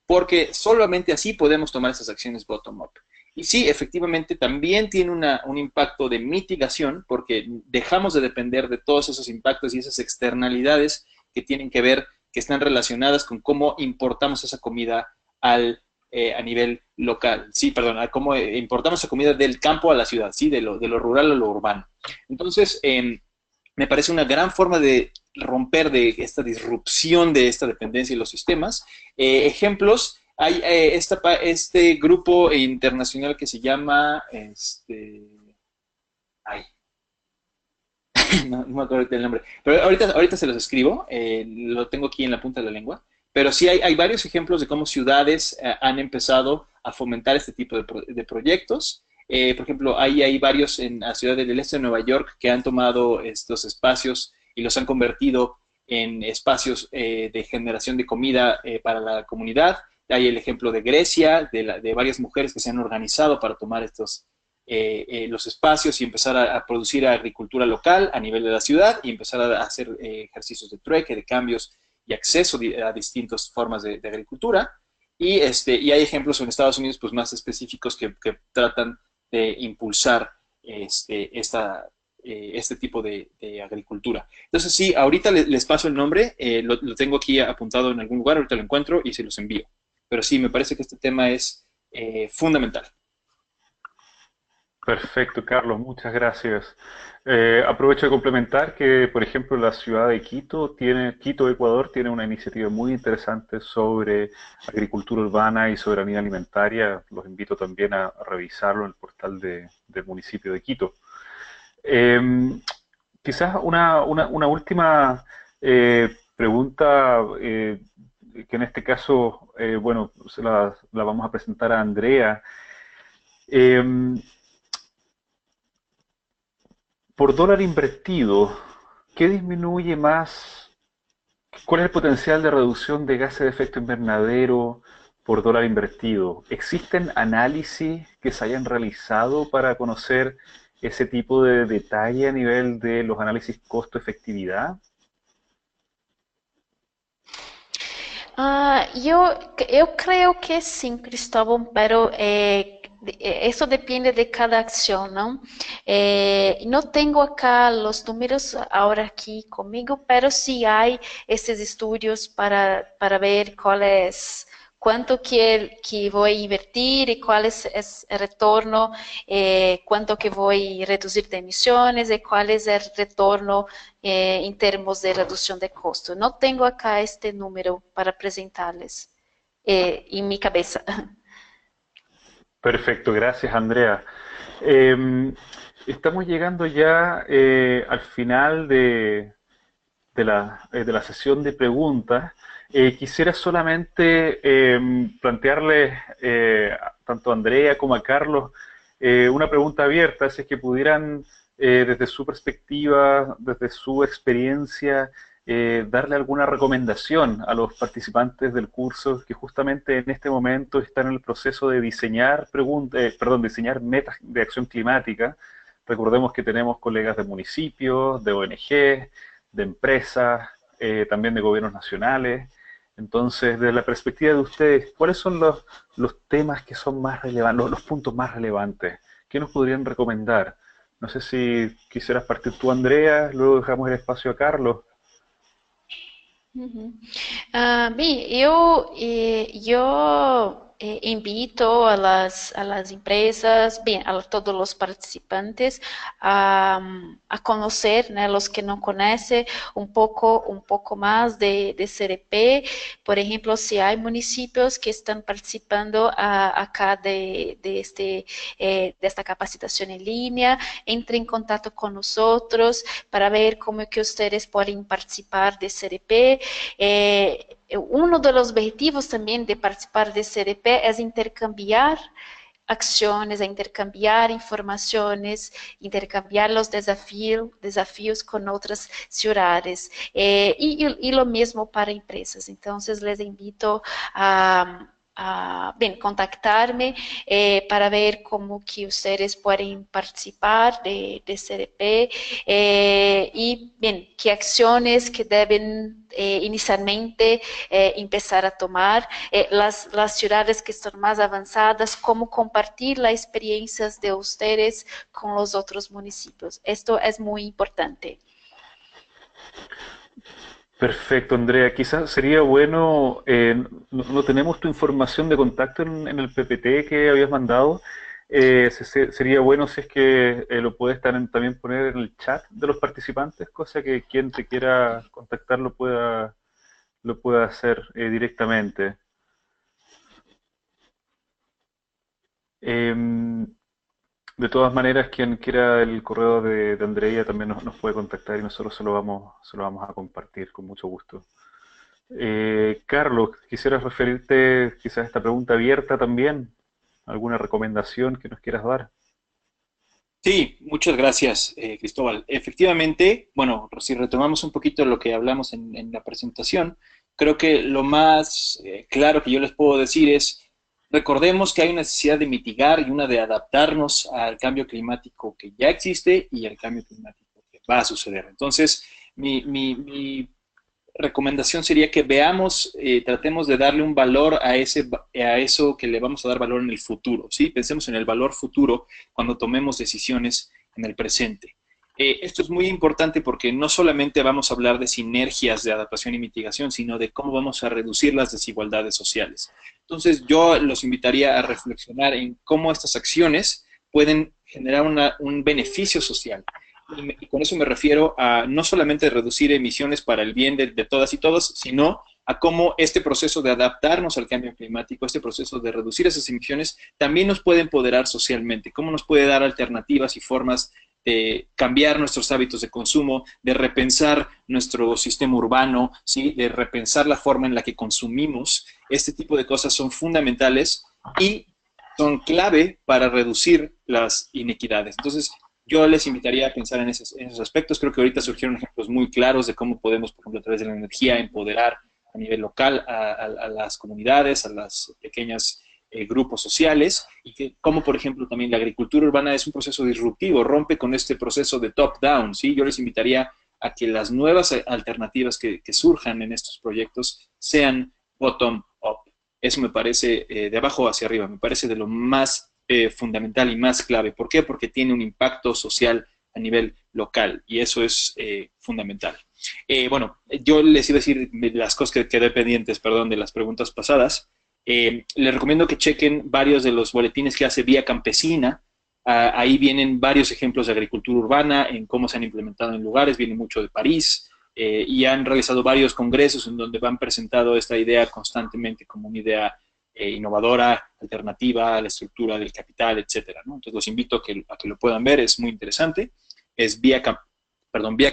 Speaker 3: porque solamente así podemos tomar esas acciones bottom-up. Y sí, efectivamente, también tiene un impacto de mitigación, porque dejamos de depender de todos esos impactos y esas externalidades que tienen que ver, que están relacionadas con cómo importamos esa comida a nivel local. Sí, perdón, a cómo importamos esa comida del campo a la ciudad, sí, de lo rural a lo urbano. Entonces, me parece una gran forma de romper de esta disrupción de esta dependencia y los sistemas. Ejemplos, hay este grupo internacional que se llama, ay, no me acuerdo del nombre, pero ahorita se los escribo, lo tengo aquí en la punta de la lengua, pero sí hay varios ejemplos de cómo ciudades han empezado a fomentar este tipo de proyectos. Por ejemplo, hay varios en la ciudad del este de Nueva York que han tomado estos espacios y los han convertido en espacios de generación de comida para la comunidad. Hay el ejemplo de Grecia, de varias mujeres que se han organizado para tomar los espacios y empezar a producir agricultura local a nivel de la ciudad y empezar a hacer ejercicios de trueque, de cambios y acceso a distintas formas de agricultura. Y hay ejemplos en Estados Unidos pues, más específicos que tratan de impulsar este tipo de agricultura. Entonces, sí, ahorita les paso el nombre, lo tengo aquí apuntado en algún lugar, ahorita lo encuentro y se los envío. Pero sí, me parece que este tema es fundamental.
Speaker 1: Perfecto, Carlos, muchas gracias. Aprovecho de complementar que, por ejemplo, la ciudad de Quito, Ecuador, tiene una iniciativa muy interesante sobre agricultura urbana y soberanía alimentaria. Los invito también a revisarlo en el portal del municipio de Quito. Eh, Quizás una última pregunta que en este caso, bueno, la vamos a presentar a Andrea. Eh, por dólar invertido, ¿qué disminuye más? ¿Cuál es el potencial de reducción de gases de efecto invernadero por dólar invertido? ¿Existen análisis que se hayan realizado para conocer ese tipo de detalle a nivel de los análisis costo-efectividad?
Speaker 4: Eu creio que sim, Cristóvão, pero isso depende de cada ação, não? Não tenho acá os números agora aqui comigo, pero sí há esses estudos para ver quanto que vou invertir e qual é o retorno, quanto que vou reduzir de emissões e qual é o retorno em termos de redução de custo. Não tenho acá este número para apresentar-lhes em minha cabeça.
Speaker 1: Perfecto, gracias Andrea. Estamos llegando ya al final de la sesión de preguntas. Quisiera solamente plantearles tanto a Andrea como a Carlos una pregunta abierta, si es que pudieran desde su perspectiva, desde su experiencia, darle alguna recomendación a los participantes del curso que justamente en este momento están en el proceso de diseñar diseñar metas de acción climática. Recordemos que tenemos colegas de municipios, de ONG, de empresas, también de gobiernos nacionales. Entonces, desde la perspectiva de ustedes, ¿cuáles son los temas que son más relevantes, los puntos más relevantes? ¿Qué nos podrían recomendar? No sé si quisieras partir tú, Andrea, luego dejamos el espacio a Carlos.
Speaker 4: Bem, eu invito a las empresas, bem, a todos os participantes a conhecer, né, os que não conhecem, um pouco mais de CRP. Por exemplo, se há municípios que estão participando acá desta capacitação em linha, entre em contato com nós para ver como que vocês podem participar de CRP. Uno de los objetivos también de participar de CDP es intercambiar acciones, intercambiar informaciones, intercambiar los desafíos con otras ciudades y lo mismo para empresas. Entonces les invito a contactar-me para ver como que vocês podem participar de CDP e, que ações que devem inicialmente empezar a tomar, as cidades que estão mais avançadas, como compartilhar as experiências de vocês com os outros municípios. Isto é muito importante.
Speaker 1: Perfecto, Andrea. Quizás sería bueno, no tenemos tu información de contacto en el PPT que habías mandado. Sería bueno si es que lo puedes también poner en el chat de los participantes, cosa que quien te quiera contactar lo pueda hacer directamente. De todas maneras, quien quiera el correo de Andrea también nos puede contactar y nosotros se lo vamos a compartir con mucho gusto. Carlos, ¿quisieras referirte quizás a esta pregunta abierta también? ¿Alguna recomendación que nos quieras dar?
Speaker 3: Sí, muchas gracias, Cristóbal. Efectivamente, bueno, si retomamos un poquito lo que hablamos en la presentación, creo que lo más claro que yo les puedo decir es: recordemos que hay una necesidad de mitigar y una de adaptarnos al cambio climático que ya existe y al cambio climático que va a suceder. Entonces, mi recomendación sería que veamos, tratemos de darle un valor a eso que le vamos a dar valor en el futuro, ¿sí? Pensemos en el valor futuro cuando tomemos decisiones en el presente. Esto es muy importante porque no solamente vamos a hablar de sinergias de adaptación y mitigación, sino de cómo vamos a reducir las desigualdades sociales. Entonces, yo los invitaría a reflexionar en cómo estas acciones pueden generar un beneficio social. Y con eso me refiero a no solamente reducir emisiones para el bien de todas y todos, sino a cómo este proceso de adaptarnos al cambio climático, este proceso de reducir esas emisiones, también nos puede empoderar socialmente, cómo nos puede dar alternativas y formas de cambiar nuestros hábitos de consumo, de repensar nuestro sistema urbano, ¿sí? De repensar la forma en la que consumimos. Este tipo de cosas son fundamentales y son clave para reducir las inequidades. Entonces, yo les invitaría a pensar en esos aspectos. Creo que ahorita surgieron ejemplos muy claros de cómo podemos, por ejemplo, a través de la energía, empoderar a nivel local a las comunidades, a las pequeñas grupos sociales, y que como por ejemplo también la agricultura urbana es un proceso disruptivo, rompe con este proceso de top-down, ¿sí? Yo les invitaría a que las nuevas alternativas que surjan en estos proyectos sean bottom-up. Eso me parece, de abajo hacia arriba, me parece de lo más fundamental y más clave. ¿Por qué? Porque tiene un impacto social a nivel local, y eso es fundamental. Bueno, yo les iba a decir las cosas que quedé pendientes, perdón, de las preguntas pasadas. Les recomiendo que chequen varios de los boletines que hace Vía Campesina. Ahí vienen varios ejemplos de agricultura urbana, en cómo se han implementado en lugares, viene mucho de París, y han realizado varios congresos en donde han presentado esta idea constantemente como una idea innovadora, alternativa a la estructura del capital, etcétera, ¿no? Entonces los invito a que lo puedan ver, es muy interesante. Es Vía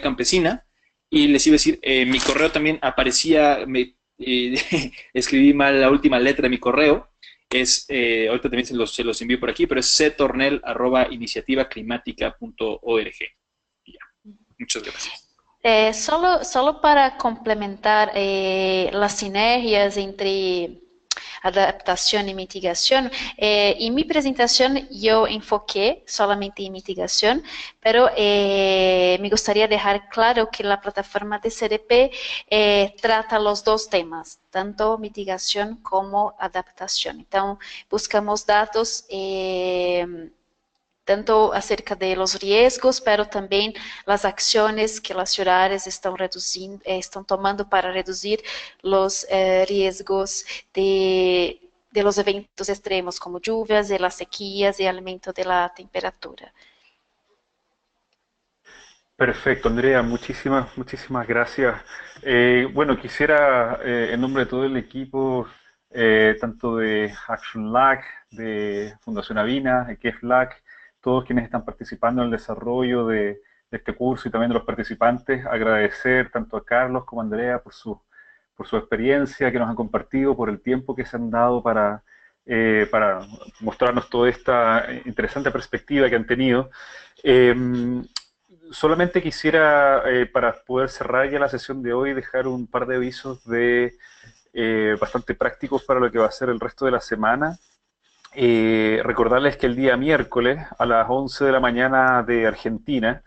Speaker 3: Campesina. Y les iba a decir, mi correo también aparecía, escribí mal la última letra de mi correo, ahorita también se los envío por aquí, pero es ctornel@iniciativaclimática.org. Ya, muchas gracias.
Speaker 4: Solo para complementar las sinergias entre adaptación y mitigación. En mi presentación yo enfoqué solamente en mitigación, pero me gustaría dejar claro que la plataforma de CDP trata los dos temas, tanto mitigación como adaptación. Entonces, buscamos datos tanto acerca de los riesgos, pero también las acciones que las ciudades están tomando para reducir los riesgos de los eventos extremos como lluvias, de las sequías y aumento de la temperatura.
Speaker 1: Perfecto, Andrea, muchísimas gracias. Bueno, quisiera, en nombre de todo el equipo, tanto de Action Lag, de Fundación Avina, de KEF Lag, todos quienes están participando en el desarrollo de este curso y también de los participantes, agradecer tanto a Carlos como a Andrea por su experiencia que nos han compartido, por el tiempo que se han dado para mostrarnos toda esta interesante perspectiva que han tenido. Solamente quisiera, para poder cerrar ya la sesión de hoy, dejar un par de avisos bastante prácticos para lo que va a ser el resto de la semana. Recordarles que el día miércoles a las 11 de la mañana de Argentina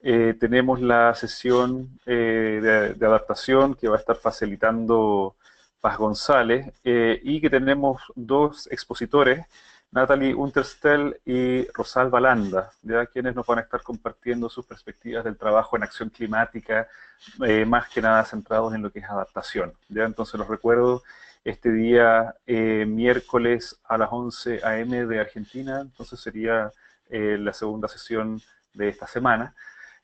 Speaker 1: tenemos la sesión de adaptación que va a estar facilitando Paz González y que tenemos dos expositores, Natalie Unterstell y Rosalba Landa, ya quienes nos van a estar compartiendo sus perspectivas del trabajo en acción climática, más que nada centrados en lo que es adaptación. ¿Ya? Entonces los recuerdo, este día miércoles a las 11 a.m. de Argentina, entonces sería la segunda sesión de esta semana.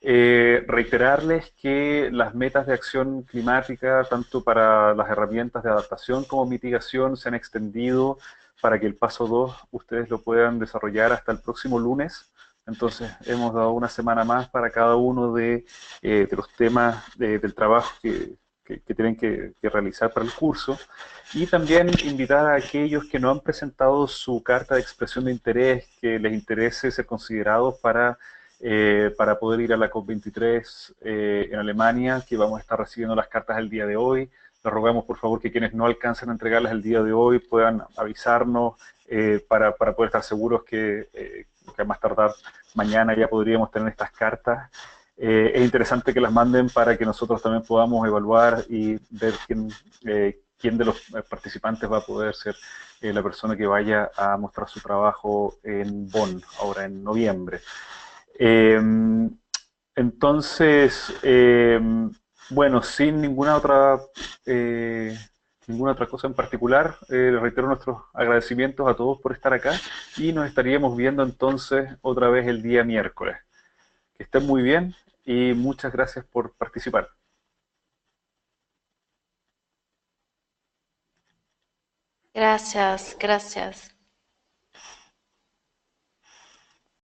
Speaker 1: Reiterarles que las metas de acción climática, tanto para las herramientas de adaptación como mitigación, se han extendido para que el paso 2 ustedes lo puedan desarrollar hasta el próximo lunes. Entonces hemos dado una semana más para cada uno de los temas del trabajo que tienen que realizar para el curso. Y también invitar a aquellos que no han presentado su carta de expresión de interés, que les interese ser considerados para poder ir a la COP23 en Alemania, que vamos a estar recibiendo las cartas el día de hoy. Les rogamos, por favor, que quienes no alcancen a entregarlas el día de hoy puedan avisarnos para poder estar seguros que a más tardar mañana ya podríamos tener estas cartas. Es interesante que las manden para que nosotros también podamos evaluar y ver quién de los participantes va a poder ser la persona que vaya a mostrar su trabajo en Bonn, ahora en noviembre. Entonces, bueno, sin ninguna otra cosa en particular, les reitero nuestros agradecimientos a todos por estar acá y nos estaríamos viendo entonces otra vez el día miércoles. Que estén muy bien y muchas gracias por participar.
Speaker 4: Gracias, gracias.